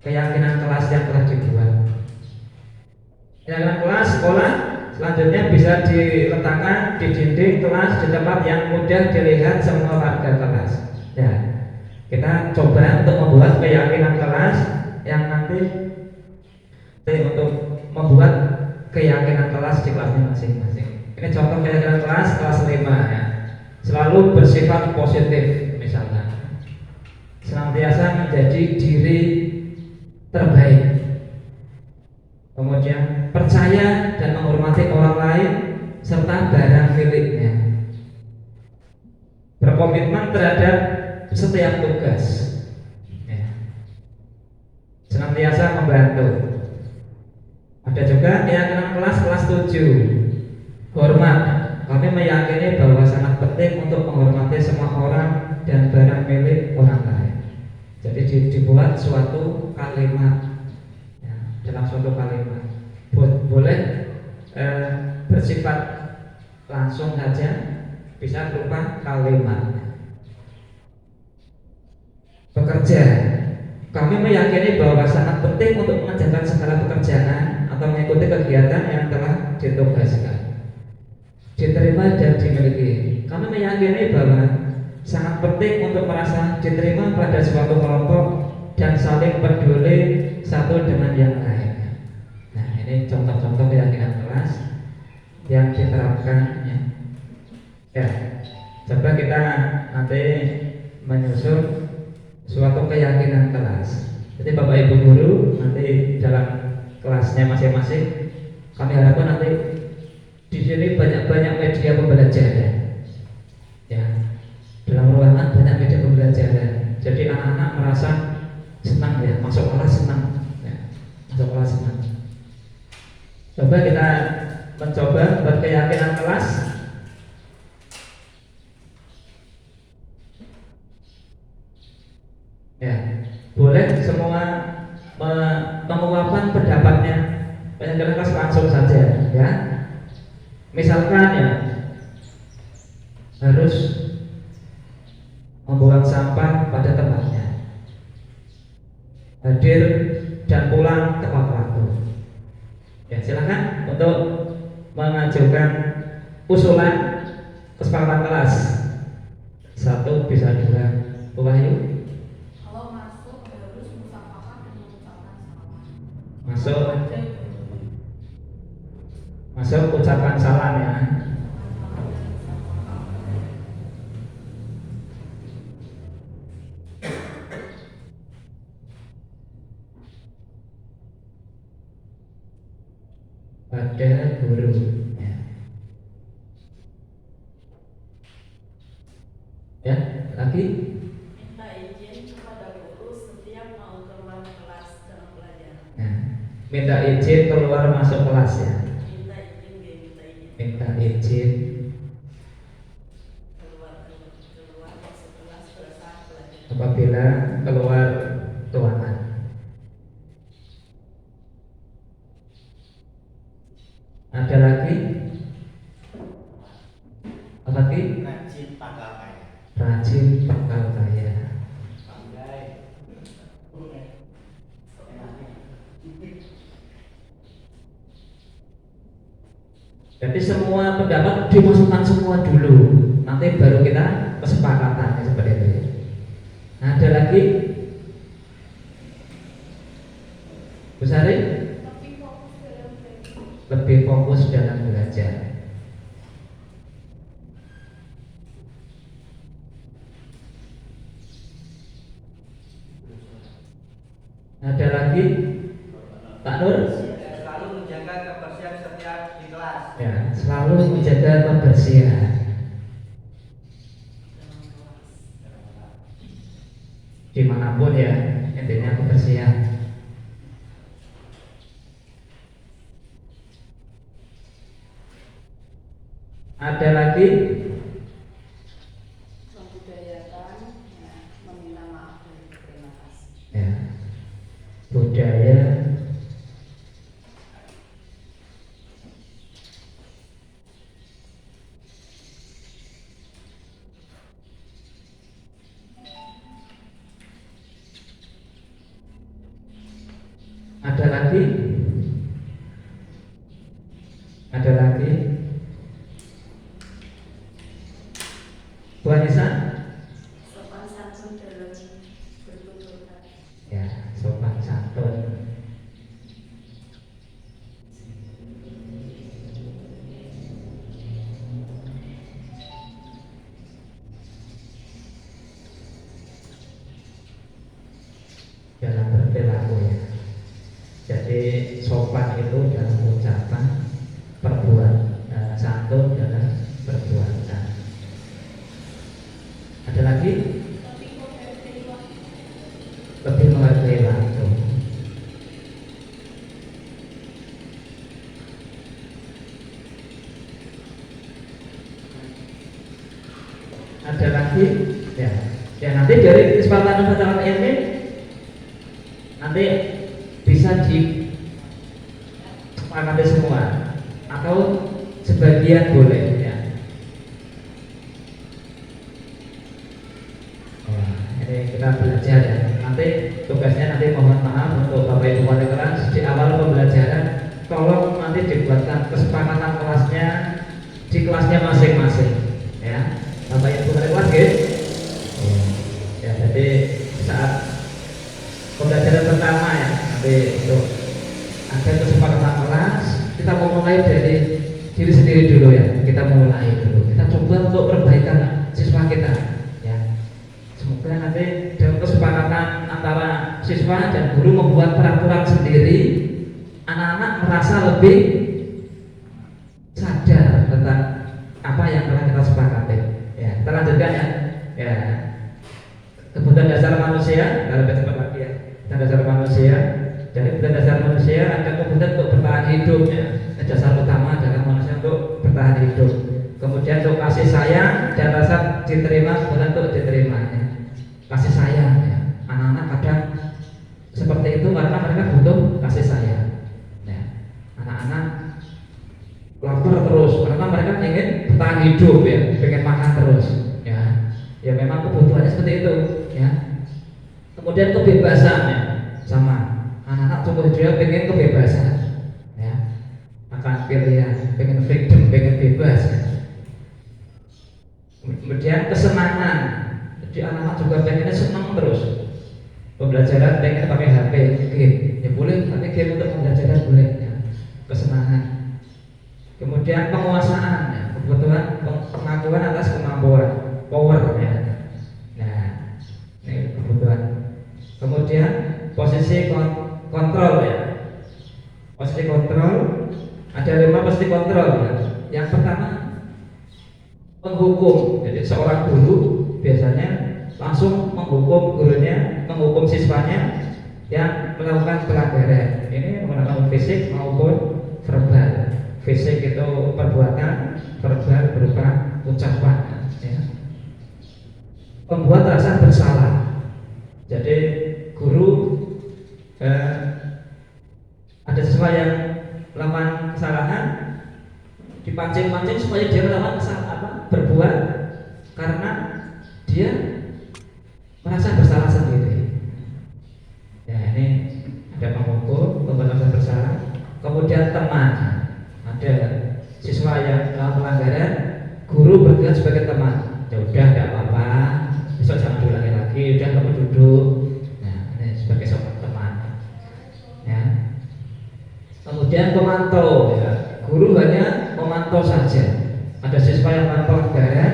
keyakinan kelas yang telah dibuat. Keyakinan kelas sekolah selanjutnya bisa diletakkan di dinding kelas di tempat yang mudah dilihat semua warga kelas. Ya, kita coba untuk membuat keyakinan kelas yang nanti untuk membuat keyakinan kelas di kelasnya masing-masing. Ini contoh keyakinan kelas 5 ya. Selalu bersifat positif misalnya. Senantiasa menjadi diri terbaik. Kemudian percaya dan menghormati orang lain serta barang miliknya. Berkomitmen terhadap setiap tugas ya. Senantiasa membantu. Ada juga keyakinan kelas 7, hormat kami meyakini bahwa sangat penting untuk menghormati semua orang dan barang milik orang lain. Jadi dibuat suatu kalimat, ya, dalam suatu kalimat boleh bersifat langsung saja, bisa berupa kalimat. Bekerja, kami meyakini bahwa sangat penting untuk mengerjakan segala pekerjaan atau mengikuti kegiatan yang telah ditugaskan, diterima dan dimiliki. Kami meyakini bahwa sangat penting untuk merasa diterima pada suatu kelompok dan saling peduli satu dengan yang lain. Nah, ini contoh-contoh keyakinan kelas yang diterapkan. Ya, coba kita nanti menyusun suatu keyakinan kelas. Jadi Bapak Ibu guru nanti dalam kelasnya masing-masing, kami harapkan nanti di sini banyak-banyak media pembelajaran. Ya, dalam ruangan banyak media pembelajaran. Jadi anak-anak merasa senang, ya, masuk kelas senang, ya, masuk kelas senang. Coba kita mencoba berkeyakinan kelas. Ya, boleh semua menguapkan pendapatnya. Keyakinan kelas langsung saja, ya. Misalkan, ya, harus membuang sampah pada tempatnya, hadir dan pulang tepat waktu. Ya, silakan untuk mengajukan usulan kesepakatan kelas. Satu bisa dua, Bu Wahyu. Kalau masuk harus musafakat dan mengucapkan salam. Masuk ucapan salam, ya. Pada guru, ya. Ya, lagi. Minta izin kepada guru setiap mau keluar kelas dalam pelajaran. Nah, minta izin keluar masuk kelas, ya. Minta izin Minta izin keluar masuk kelas pada saat pelajaran. apabila keluar ruangan. Ada lagi? Apa lagi? Rajin pangkal kaya. Rajin pangkal kaya. Jadi semua pendapat dimasukkan semua dulu, nanti baru kita kesepakatan, seperti itu. Nah, ada lagi? Bu Sari? Lebih fokus dalam belajar. Ada lagi? Pak Nur? Selalu menjaga kebersihan setiap di kelas. Ya, selalu menjaga kebersihan. Dimanapun, ya, intinya kebersihan. Ada lagi? Membudayakan, ya, meminta maaf dan berterima kasih. Ya, budaya ada lagi? Ada lagi? Bu Anissa? Sopan santun dalam bertutur. Ya, sopan santun. Dalam berperilaku, ya. Jadi sopan itu dalam ucapan, perbuatan, santun dalam perbuatan. Ada lagi? Lebih menghargai waktu. Ada lagi? Ya. Ya nanti dari kesepakatan ini nanti bisa disepakati semua atau sebagian boleh ya. Ini kita belajar ya. Nanti tugasnya nanti mohon maaf untuk Bapak Ibu wali kelas di awal pembelajaran tolong nanti dibuatkan kesepakatan kelasnya di kelasnya masing-masing ya. Bapak Ibu wali kelas gitu. Ya jadi saat pembelajaran pertama ya nanti untuk ada kesepakatan kelas kita mau mulai dari diri sendiri dulu ya. Kita mulai dulu. Kita coba untuk perbaikan siswa kita ya. Semoga nanti dalam kesepakatan antara siswa dan guru membuat peraturan sendiri, anak-anak merasa lebih sadar tentang apa yang telah kita sepakati. Ya, kita lanjutkan ya. Ya, kebutuhan dasar manusia, kalau kita cepat lagi ya. Kebutuhan dasar manusia. Jadi kebutuhan dasar manusia ada kebutuhan untuk bertahan hidup ya. Dasar utama adalah manusia untuk bertahan hidup. Kemudian untuk kasih sayang dan rasa diterima, kebutuhan untuk diterima ya. Kasih sayang ya. Anak-anak kadang seperti itu karena mereka butuh kasih sayang ya. Anak-anak lapar terus karena mereka ingin bertahan hidup ya, pengen makan terus ya. Ya memang kebutuhannya seperti itu ya. Kemudian kebebasan ya, sama anak-anak tumbuh dia pengen kebebasan ya, akan pilihan, pengen freedom, pengen bebas ya. Kemudian kesenangan, jadi anak-anak juga pengennya senang terus. Pembelajaran pengen pakai HP, game, ya boleh pakai game untuk pembelajaran boleh ya. Kesenangan. Kemudian penguasaan ya, kebutuhan pengakuan atas kemampuan, power ya. Nah, ini kebutuhan. Kemudian posisi kontrol ya. Posisi kontrol ada 5 posisi kontrol ya. Yang pertama menghukum. Jadi seorang guru biasanya langsung menghukum gurunya, menghukum siswanya yang melakukan pelanggaran. Ini menggunakan fisik maupun verbal. Fisik itu perbuatan, verbal berupa ucapan ya. Membuat rasa bersalah. Jadi guru ada siswa yang melakukan kesalahan, dipancing-pancing supaya dia melakukan kesalahan, berbuat karena dia merasa bersalah sendiri. Ya ini ada penghukum, membuat rasa bersalah. Kemudian teman, ada siswa yang melakukan pelanggaran, guru bertindak sebagai teman. Ya udah, tidak apa-apa, besok jangan diulangi lagi, udah kamu duduk. Nah ini sebagai seorang teman. Ya. Kemudian pemantau, ya. Guru hanya memantau saja. Ada siswa yang melakukan pelanggaran,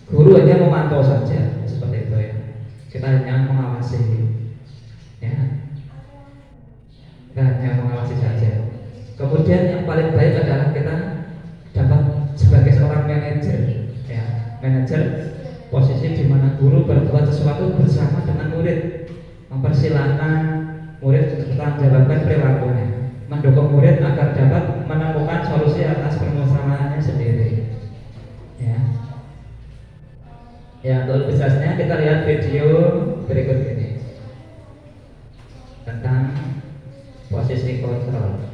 guru hanya memantau saja, seperti itu ya. Kita hanya mengawasi, ya. Kita hanya mengawasi saja. Kemudian yang paling baik adalah kita dapat sebagai seorang manajer, ya. Manajer posisi di mana guru berbuat sesuatu bersama dengan murid, mempersilahkan murid untuk bertanggungjawabkan perilakunya, mendukung murid agar dapat menemukan solusi atas permasalahannya sendiri. Ya. Ya, untuk lebih jelasnya kita lihat video berikut ini tentang posisi kontrol.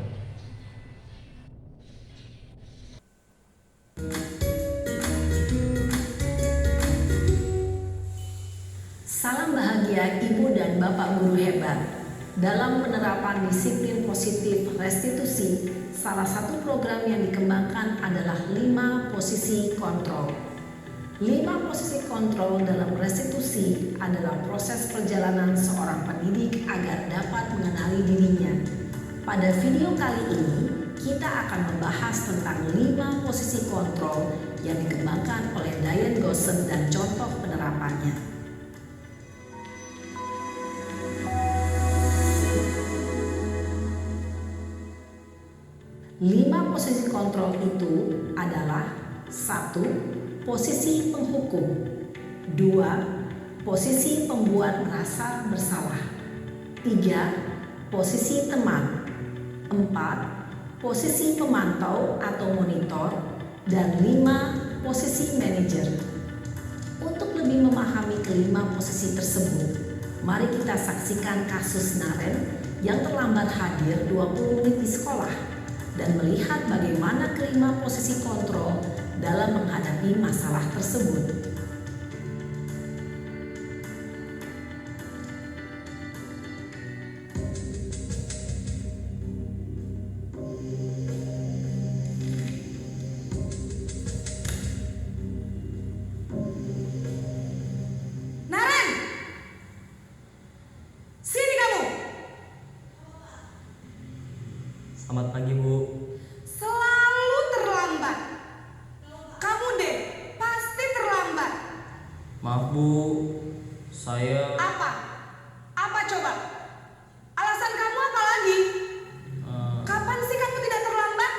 Salam bahagia Ibu dan Bapak guru hebat. Dalam penerapan disiplin positif restitusi, salah satu program yang dikembangkan adalah 5 posisi kontrol. 5 posisi kontrol dalam restitusi adalah proses perjalanan seorang pendidik agar dapat mengenali dirinya. Pada video kali ini, kita akan membahas tentang 5 posisi kontrol yang dikembangkan oleh Diane Gossen dan contoh penerapannya. 5 posisi kontrol itu adalah 1. Posisi penghukum, 2. Posisi pembuat merasa bersalah, 3. Posisi teman, 4. Posisi pemantau atau monitor, dan 5. Posisi manajer. Untuk lebih memahami kelima posisi tersebut, mari kita saksikan kasus Naren yang terlambat hadir 20 menit di sekolah dan melihat bagaimana kelima posisi kontrol dalam menghadapi masalah tersebut. Naren! Sini kamu! Selamat pagi, Bu. Selalu terlambat. Kamu deh, pasti terlambat. Maaf, Bu. Saya Apa? Apa coba? Alasan kamu apa lagi? Kapan sih kamu tidak terlambat?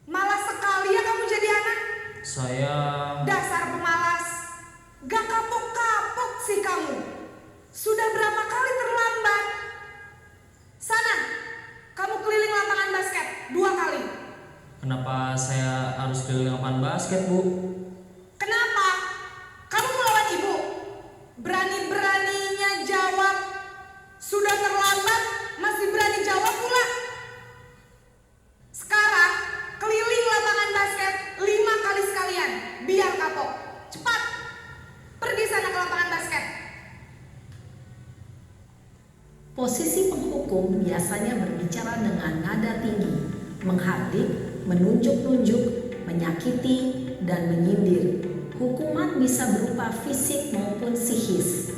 Malas sekali ya kamu jadi anak. saya Dasar pemalas. Gak kapok-kapok sih kamu. Sudah berapa kali terlambat? Sana, kamu keliling lapangan basket 2 kali. kenapa saya harus keliling lapangan basket, Bu? Kenapa? Kamu melawan ibu? Berani-beraninya jawab. Sudah terlambat, masih berani jawab pula. Sekarang, keliling lapangan basket 5 kali sekalian. Biar kapok. Cepat. Pergi sana ke lapangan basket. Posisi penghukum biasanya berbicara dengan nada tinggi, menghardik, menunjuk-nunjuk, menyakiti, dan menyindir. Hukuman bisa berupa fisik maupun psikis.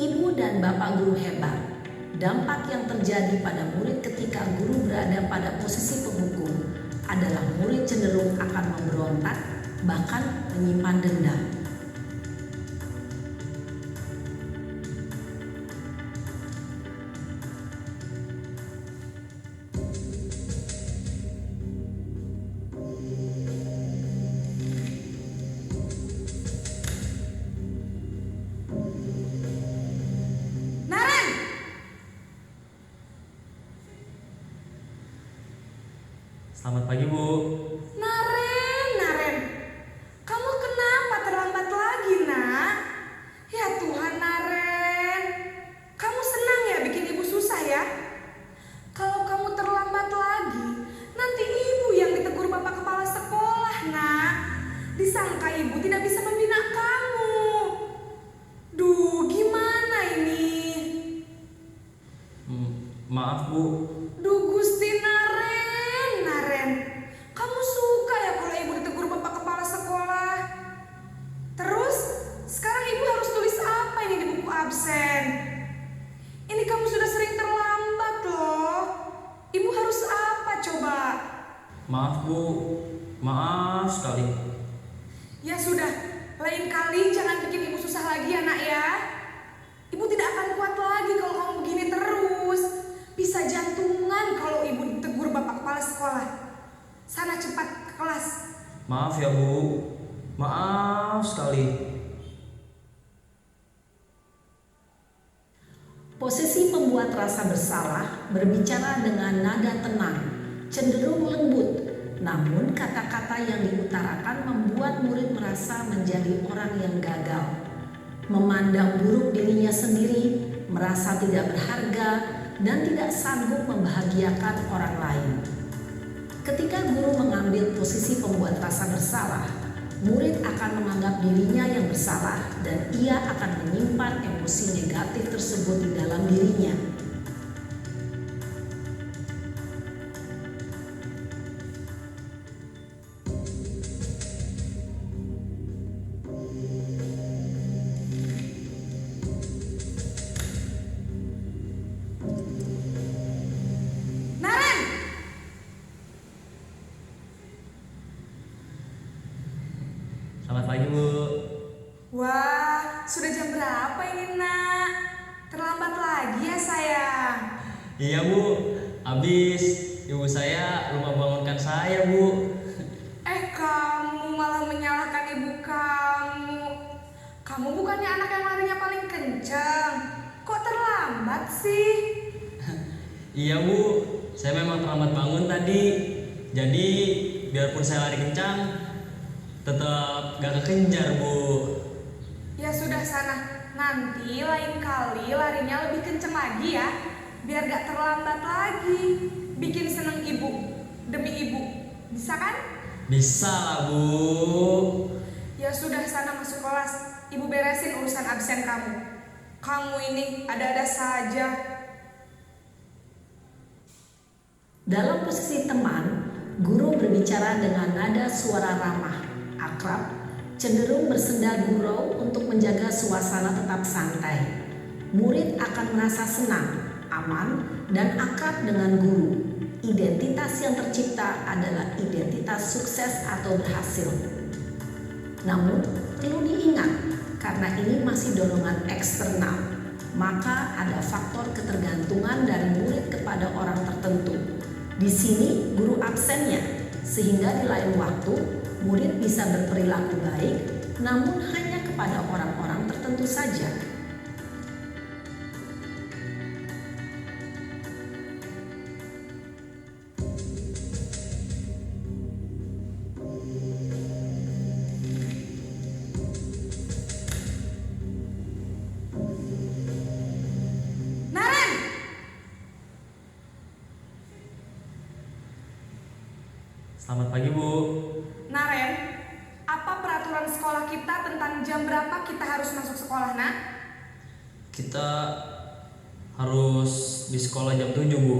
Ibu dan bapak guru hebat. Dampak yang terjadi pada murid ketika guru berada pada posisi penghukum adalah murid cenderung akan memberontak, bahkan menyimpan dendam. Naren! Selamat pagi, Bu. Naren. Kamu kenapa terlambat lagi, nak? Ya Tuhan, Naren. Kamu senang ya bikin ibu susah ya? Kalau kamu terlambat lagi, nanti ibu yang ditegur bapak kepala sekolah, nak. Disangka ibu tidak bisa membina kamu. Duh, gimana ini? Maaf, Bu. Duh Gusti Naren. Kamu suka ya kalau ibu ditegur bapak kepala sekolah? Terus, sekarang ibu harus tulis apa ini di buku absen? Ini kamu sudah sering terlambat loh. Ibu harus apa coba? Maaf, Bu. Maaf sekali. Ya sudah, lain kali jangan bikin ibu susah lagi ya nak ya. Ibu tidak akan kuat lagi kalau kamu begini terus. Bisa jantungan kalau ibu ditegur bapak kepala sekolah. Sana cepat ke kelas. Maaf ya, Bu. Maaf sekali. Posisi pembuat rasa bersalah berbicara dengan nada tenang, cenderung lembut, namun kata-kata yang diutarakan membuat murid merasa menjadi orang yang gagal, memandang buruk dirinya sendiri, merasa tidak berharga, dan tidak sanggup membahagiakan orang lain. Ketika guru mengambil posisi pembuat rasa bersalah, murid akan menganggap dirinya yang bersalah dan ia akan menyimpan emosi negatif tersebut di dalam dirinya. Naren! Selamat pagi, Bu. Wah, sudah jam berapa ini nak? Terlambat lagi ya sayang. Iya, Bu. Habis ibu saya lupa bangunkan saya, Bu. Kamu malah menyalahkan ibu kamu. Kamu bukannya anak yang larinya paling kencang. Kok terlambat sih? Iya, Bu. Saya memang terlambat bangun tadi. Jadi, biarpun saya lari kencang, tetap gak kekejar, Bu. Ya sudah sana, nanti lain kali larinya lebih kenceng lagi ya, biar gak terlambat lagi. Bikin seneng ibu, demi ibu, bisa kan? Bisa lah, Bu. Ya sudah sana masuk kelas, ibu beresin urusan absen kamu. Kamu ini ada-ada saja. Dalam posisi teman, guru berbicara dengan nada suara ramah, akrab, cenderung bersenda gurau untuk menjaga suasana tetap santai. Murid akan merasa senang, aman, dan akrab dengan guru. Identitas yang tercipta adalah identitas sukses atau berhasil. Namun, perlu diingat, karena ini masih dorongan eksternal, maka ada faktor ketergantungan dari murid kepada orang tertentu. Di sini guru absennya, sehingga di lain waktu murid bisa berperilaku baik, namun hanya kepada orang-orang tertentu saja. Naren! Selamat pagi, Bu. Naren, apa peraturan sekolah kita tentang jam berapa kita harus masuk sekolah, nak? Kita harus di sekolah jam 7, Bu.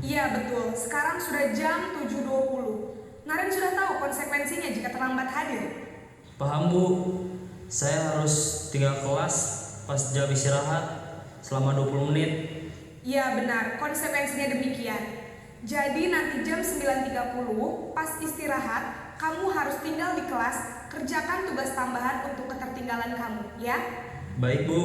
Iya betul, sekarang sudah jam 7.20. Naren sudah tahu konsekuensinya jika terlambat hadir. Paham, Bu. Saya harus tinggal kelas pas jam istirahat selama 20 menit. Iya benar, konsekuensinya demikian. Jadi nanti jam 9.30 pas istirahat, kamu harus tinggal di kelas, kerjakan tugas tambahan untuk ketertinggalan kamu, ya? Baik, Bu.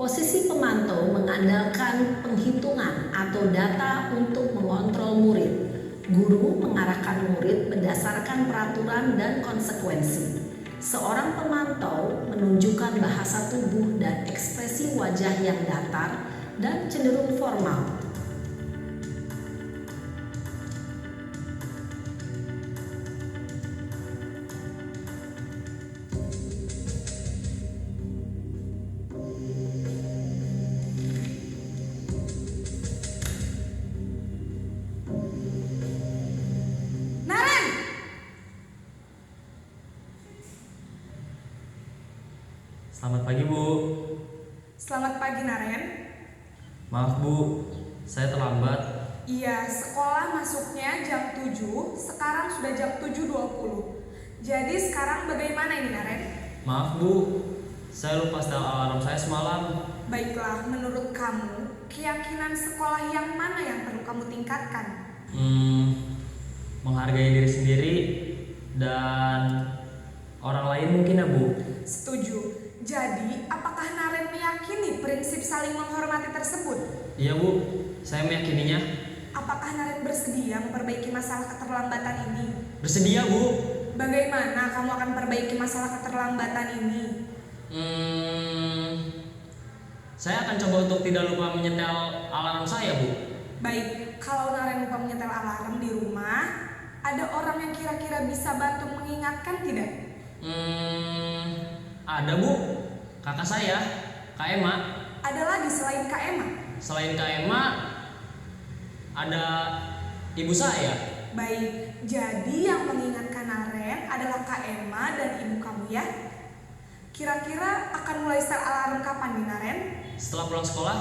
Posisi pemantau mengandalkan penghitungan atau data untuk mengontrol murid. Guru mengarahkan murid berdasarkan peraturan dan konsekuensi. Seorang pemantau menunjukkan bahasa tubuh dan ekspresi wajah yang datar dan cenderung formal. Naren! Selamat pagi, Bu. Selamat pagi, Naren. Maaf, Bu. Saya terlambat. Iya, sekolah masuknya jam 7, sekarang sudah jam 7.20. Jadi sekarang bagaimana ini, Naren? Maaf, Bu. Saya lupa setel alarm saya semalam. Baiklah, menurut kamu, keyakinan sekolah yang mana yang perlu kamu tingkatkan? Menghargai diri sendiri dan orang lain mungkin, ya, Bu. Setuju. Jadi, apakah Naren meyakini prinsip saling menghormati tersebut? Iya, Bu. Saya meyakininya. Apakah Naren bersedia memperbaiki masalah keterlambatan ini? Bersedia, Bu. Bagaimana kamu akan perbaiki masalah keterlambatan ini? Saya akan coba untuk tidak lupa menyetel alarm saya, Bu. Baik, kalau Naren lupa menyetel alarm di rumah, ada orang yang kira-kira bisa bantu mengingatkan tidak? Ada, Bu. Kakak saya, Kak Emma. Ada lagi selain Kak Emma? Selain Kak Emma, ada ibu saya. Baik, jadi yang mengingatkan Naren adalah Kak Emma dan ibu kamu, ya? Kira-kira akan mulai setel alarm kapan nih, Naren? Setelah pulang sekolah,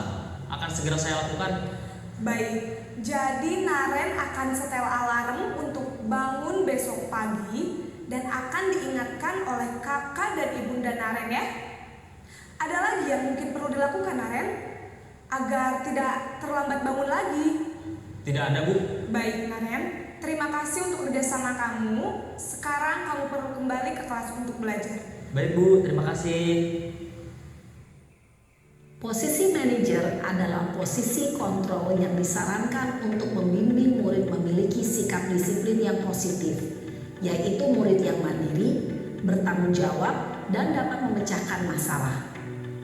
akan segera saya lakukan. Baik, jadi Naren akan setel alarm untuk bangun besok pagi dan akan diingatkan oleh kakak dan ibunda Naren, ya. Ada lagi yang mungkin perlu dilakukan, Naren, agar tidak terlambat bangun lagi? Tidak ada, Bu. Baik, Naren, terima kasih untuk kerjasama kamu. Sekarang kamu perlu kembali ke kelas untuk belajar. Baik, Bu. Terima kasih. Posisi manajer adalah posisi kontrol yang disarankan untuk membimbing murid memiliki sikap disiplin yang positif, yaitu murid yang mandiri, bertanggung jawab, dan dapat memecahkan masalah.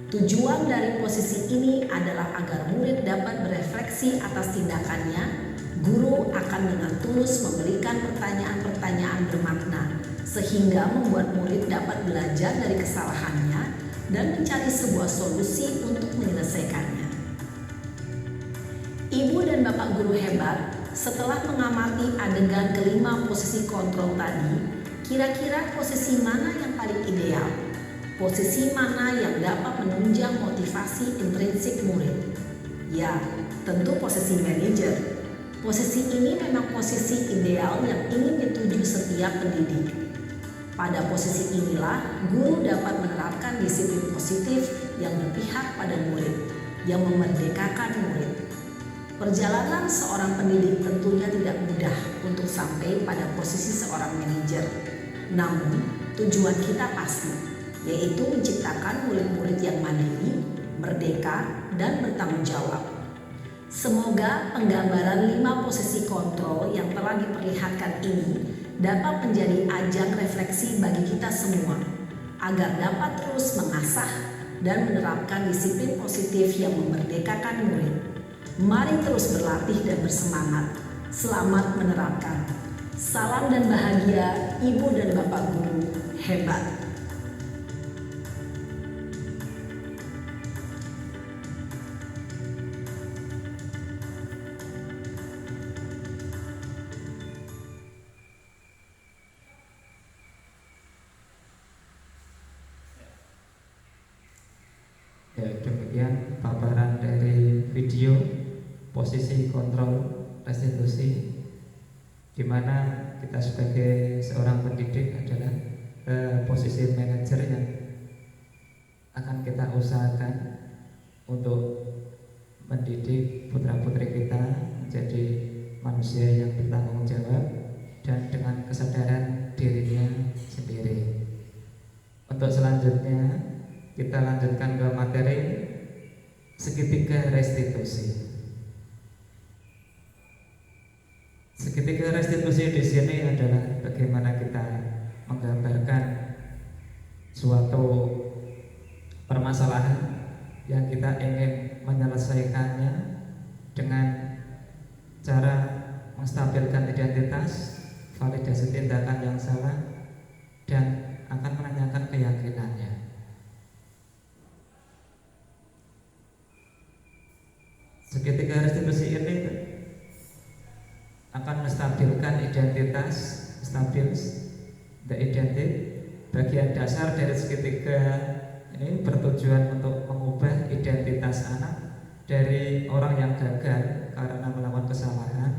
Tujuan dari posisi ini adalah agar murid dapat berefleksi atas tindakannya guru akan dengan tulus memberikan pertanyaan-pertanyaan bermakna sehingga membuat murid dapat belajar dari kesalahannya dan mencari sebuah solusi untuk menyelesaikannya. Ibu dan Bapak guru hebat, setelah mengamati adegan kelima posisi kontrol tadi, kira-kira posisi mana yang paling ideal? Posisi mana yang dapat menunjang motivasi intrinsik murid? Ya, tentu posisi manajer. Posisi ini memang posisi ideal yang ingin dituju setiap pendidik. Pada posisi inilah guru dapat menerapkan disiplin positif yang berpihak pada murid, yang memerdekakan murid. Perjalanan seorang pendidik tentunya tidak mudah untuk sampai pada posisi seorang manajer. Namun, tujuan kita pasti, yaitu menciptakan murid-murid yang mandiri, merdeka, dan bertanggung jawab. Semoga penggambaran 5 posisi kontrol yang telah diperlihatkan ini dapat menjadi ajang refleksi bagi kita semua, agar dapat terus mengasah dan menerapkan disiplin positif yang memerdekakan murid. Mari terus berlatih dan bersemangat. Selamat menerapkan. Salam dan bahagia Ibu dan Bapak guru hebat. Ya, demikian paparan dari video posisi kontrol restitusi, di mana kita sebagai seorang pendidik adalah posisi manajer yang akan kita usahakan untuk mendidik putra-putri kita menjadi manusia yang bertanggung jawab dan dengan kesadaran dirinya sendiri. Untuk selanjutnya kita lanjutkan ke materi segitiga restitusi. Segitiga restitusi di sini adalah bagaimana kita menggambarkan suatu permasalahan yang kita ingin menyelesaikannya dengan cara menstabilkan identitas, validasi tindakan yang salah, dan akan menanyakan keyakinannya. Segitiga restitusi ini akan menstabilkan identitas, the identity. Bagian dasar dari segitiga ini bertujuan untuk mengubah identitas anak dari orang yang gagal karena melakukan kesalahan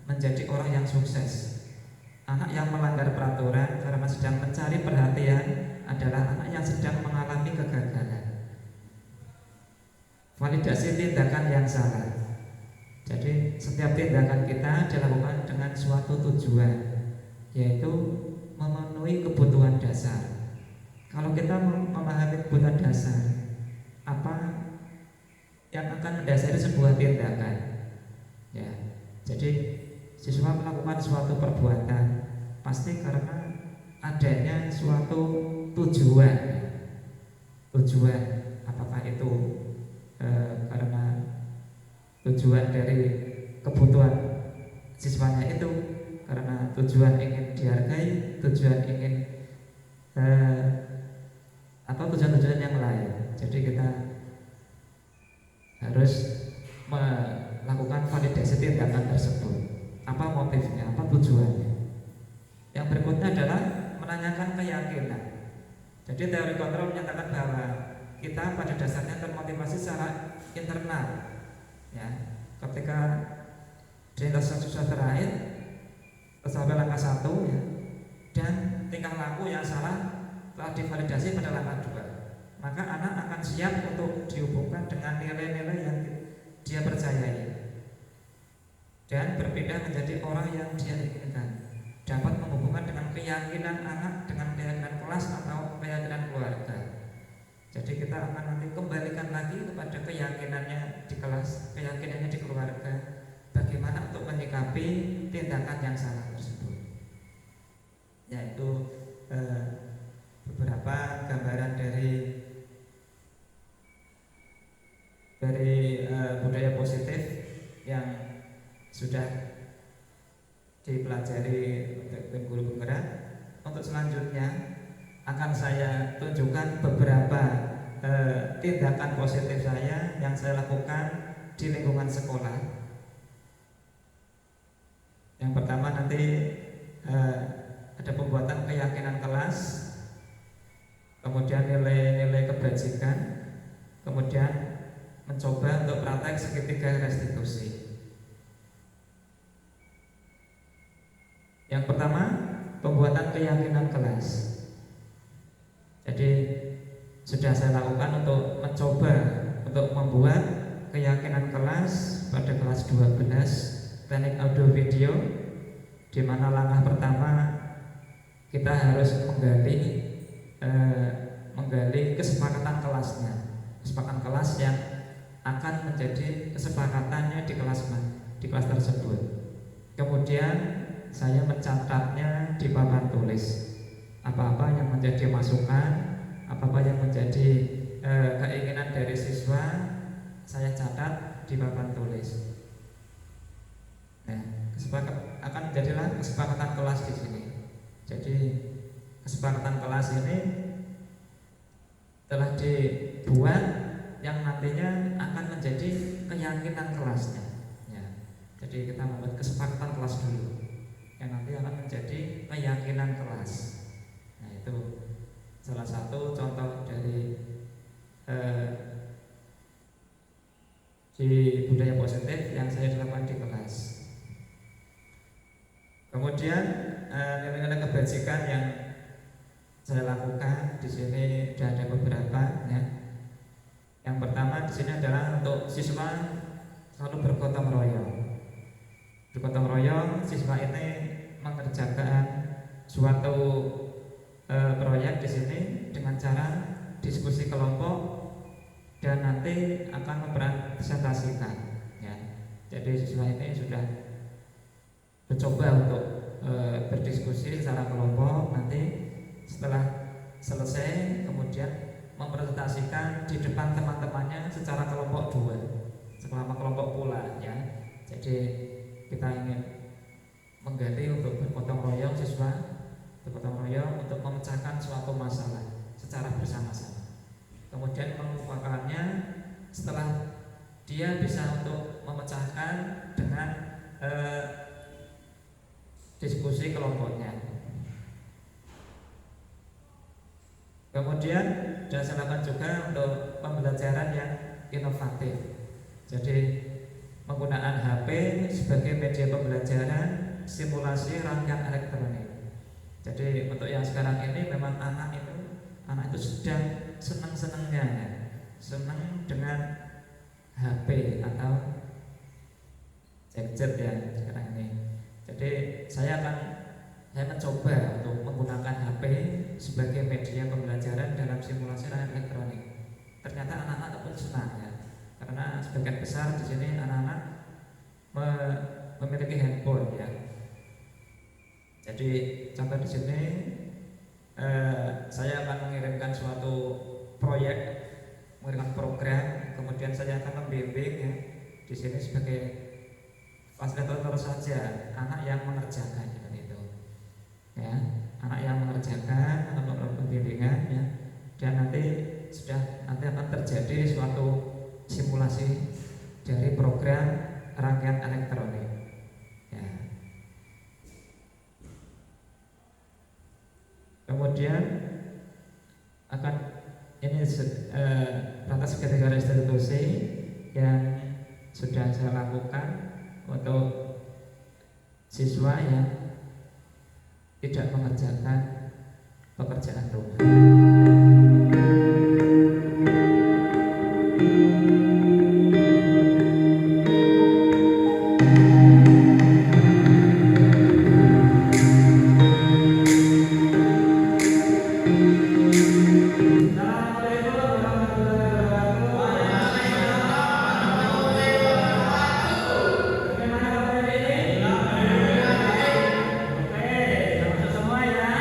menjadi orang yang sukses. Anak yang melanggar peraturan karena sedang mencari perhatian adalah anak yang sedang mengalami kegagalan. Validasi tindakan yang salah. Jadi setiap tindakan kita dilakukan dengan suatu tujuan, yaitu memenuhi kebutuhan dasar. Kalau kita memahami kebutuhan dasar, apa yang akan mendasari sebuah tindakan? Ya, jadi siswa melakukan suatu perbuatan pasti karena adanya suatu tujuan. Tujuan apakah itu karena tujuan dari kebutuhan siswanya itu, karena tujuan ingin dihargai, tujuan ingin atau tujuan-tujuan yang lain. Jadi kita harus melakukan validasi tindakan tersebut. Apa motifnya, apa tujuannya. Yang berikutnya adalah menanyakan keyakinan. Jadi teori kontrol menyatakan bahwa kita pada dasarnya termotivasi secara internal. Ya, ketika identitas susah terakhir sampai langkah 1 ya, dan tingkah laku yang salah telah divalidasi pada langkah 2, maka anak akan siap untuk dihubungkan dengan nilai-nilai yang dia percayai dan berpindah menjadi orang yang dia inginkan, dapat menghubungkan dengan keyakinan anak dengan keyakinan kelas atau keyakinan keluarga. Jadi kita akan nanti kembalikan lagi kepada keyakinannya di kelas, keyakinannya di keluarga, bagaimana untuk menyikapi tindakan yang salah tersebut. Yaitu beberapa gambaran dari budaya positif yang sudah dipelajari untuk tim guru penggerak. Untuk selanjutnya akan saya tunjukkan beberapa tindakan positif saya yang saya lakukan di lingkungan sekolah. Yang pertama nanti ada pembuatan keyakinan kelas, kemudian nilai-nilai kebajikan, kemudian mencoba untuk praktek segitiga restitusi. Yang pertama, pembuatan keyakinan kelas. Jadi sudah saya lakukan untuk mencoba untuk membuat keyakinan kelas pada kelas 12 teknik audio video, di mana langkah pertama kita harus menggali kesepakatan kelasnya, kesepakatan kelas yang akan menjadi kesepakatannya di kelas tersebut. Kemudian saya mencatatnya di papan tulis. Apa-apa yang menjadi masukan, apa-apa yang menjadi keinginan dari siswa, saya catat di papan tulis. Nah, akan menjadilah kesepakatan kelas di sini. Jadi kesepakatan kelas ini telah dibuat yang nantinya akan menjadi keyakinan kelasnya. Ya. Jadi kita membuat kesepakatan kelas dulu, yang nanti akan menjadi keyakinan kelas. Nah, itu salah satu contoh dari di budaya positif yang saya lakukan di kelas. Kemudian nilai-nilai kebajikan yang saya lakukan di sini ada beberapa. Ya. Yang pertama di sini adalah untuk siswa selalu bergotong royong. Bergotong royong, siswa ini mengerjakan suatu proyek di sini dengan cara diskusi kelompok dan nanti akan mempresentasikan. Ya. Jadi siswa ini sudah mencoba untuk berdiskusi secara kelompok, nanti setelah selesai kemudian mempresentasikan di depan teman-temannya secara kelompok dua, selama kelompok pula. Ya. Jadi kita ingin menggali untuk bergotong royong, siswa bergotong royong untuk memecahkan suatu masalah secara bersama-sama. Kemudian melupakannya setelah dia bisa untuk memecahkan dengan diskusi kelompoknya. Kemudian saya lakukan juga untuk pembelajaran yang inovatif. Jadi menggunakan HP sebagai media pembelajaran simulasi rangkaian elektronik. Jadi untuk yang sekarang ini memang anak itu sedang senang-senangnya, ya. Senang dengan HP atau gadget ya sekarang ini. Jadi saya mencoba untuk menggunakan HP sebagai media pembelajaran dalam simulasi rangkaian elektronik. Ternyata anak-anak pun senang, ya, karena sebagian besar di sini anak-anak memiliki handphone, ya. Jadi contoh di sini saya akan mengirimkan suatu proyek, mengirimkan program, kemudian saya akan membimbing, ya, di sini sebagai fasilitator saja, anak yang mengerjakan seperti itu, ya, anak yang mengerjakan atau melakukan pembimbingan, ya, dan nanti akan terjadi suatu simulasi dari program rangkaian elektronik. Ya. Kemudian akan ini atas segitiga restitusi yang sudah saya lakukan untuk siswa yang tidak mengerjakan pekerjaan rumah. Semua ya.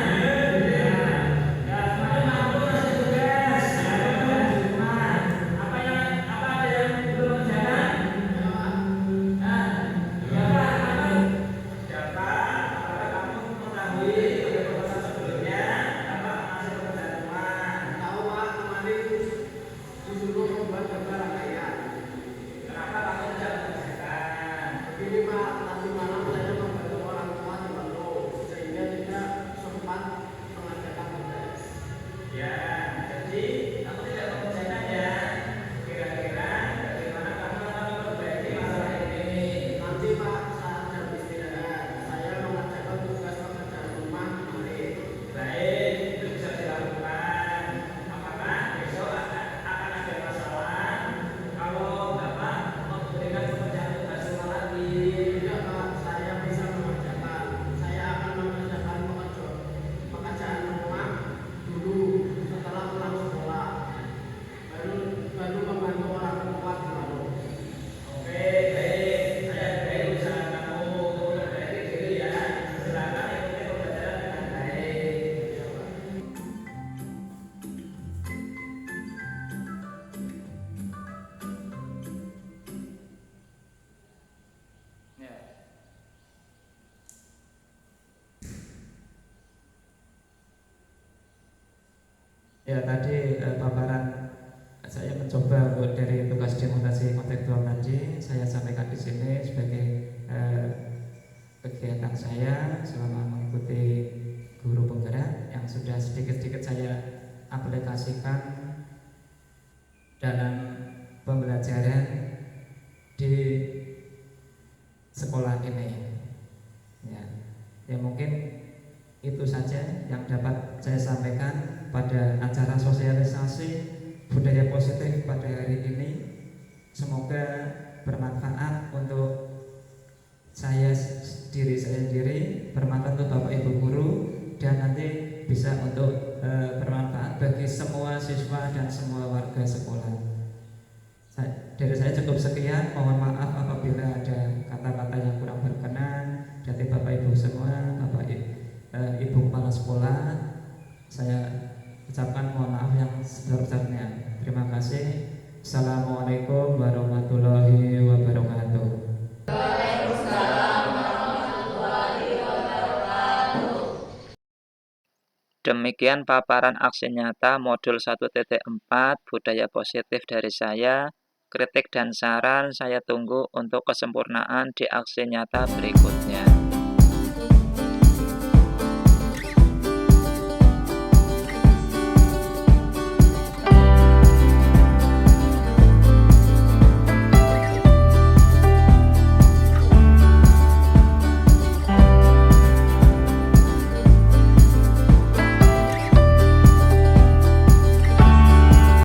Ya tadi paparan saya mencoba untuk dari tugas demonstrasi kontekstual tadi saya sampaikan di sini sebagai kegiatan saya selama mengikuti guru penggerak yang sudah sedikit-sedikit saya aplikasikan dalam pembelajaran di sekolah ini. Ya mungkin itu saja yang dapat saya sampaikan pada acara sosialisasi budaya positif pada hari ini. Semoga bermanfaat untuk diri saya sendiri, bermanfaat untuk Bapak Ibu guru, dan nanti bisa untuk bermanfaat bagi semua siswa dan semua warga sekolah. Dari saya cukup sekian, mohon maaf apabila ada kata-kata yang kurang berkenan dari Bapak Ibu semua, Bapak Ibu kepala sekolah. Saya ucapkan mohon maaf yang sebesar-besarnya. Terima kasih. Assalamualaikum warahmatullahi wabarakatuh. Demikian paparan aksi nyata modul 1.4 budaya positif dari saya. Kritik dan saran saya tunggu untuk kesempurnaan di aksi nyata berikutnya.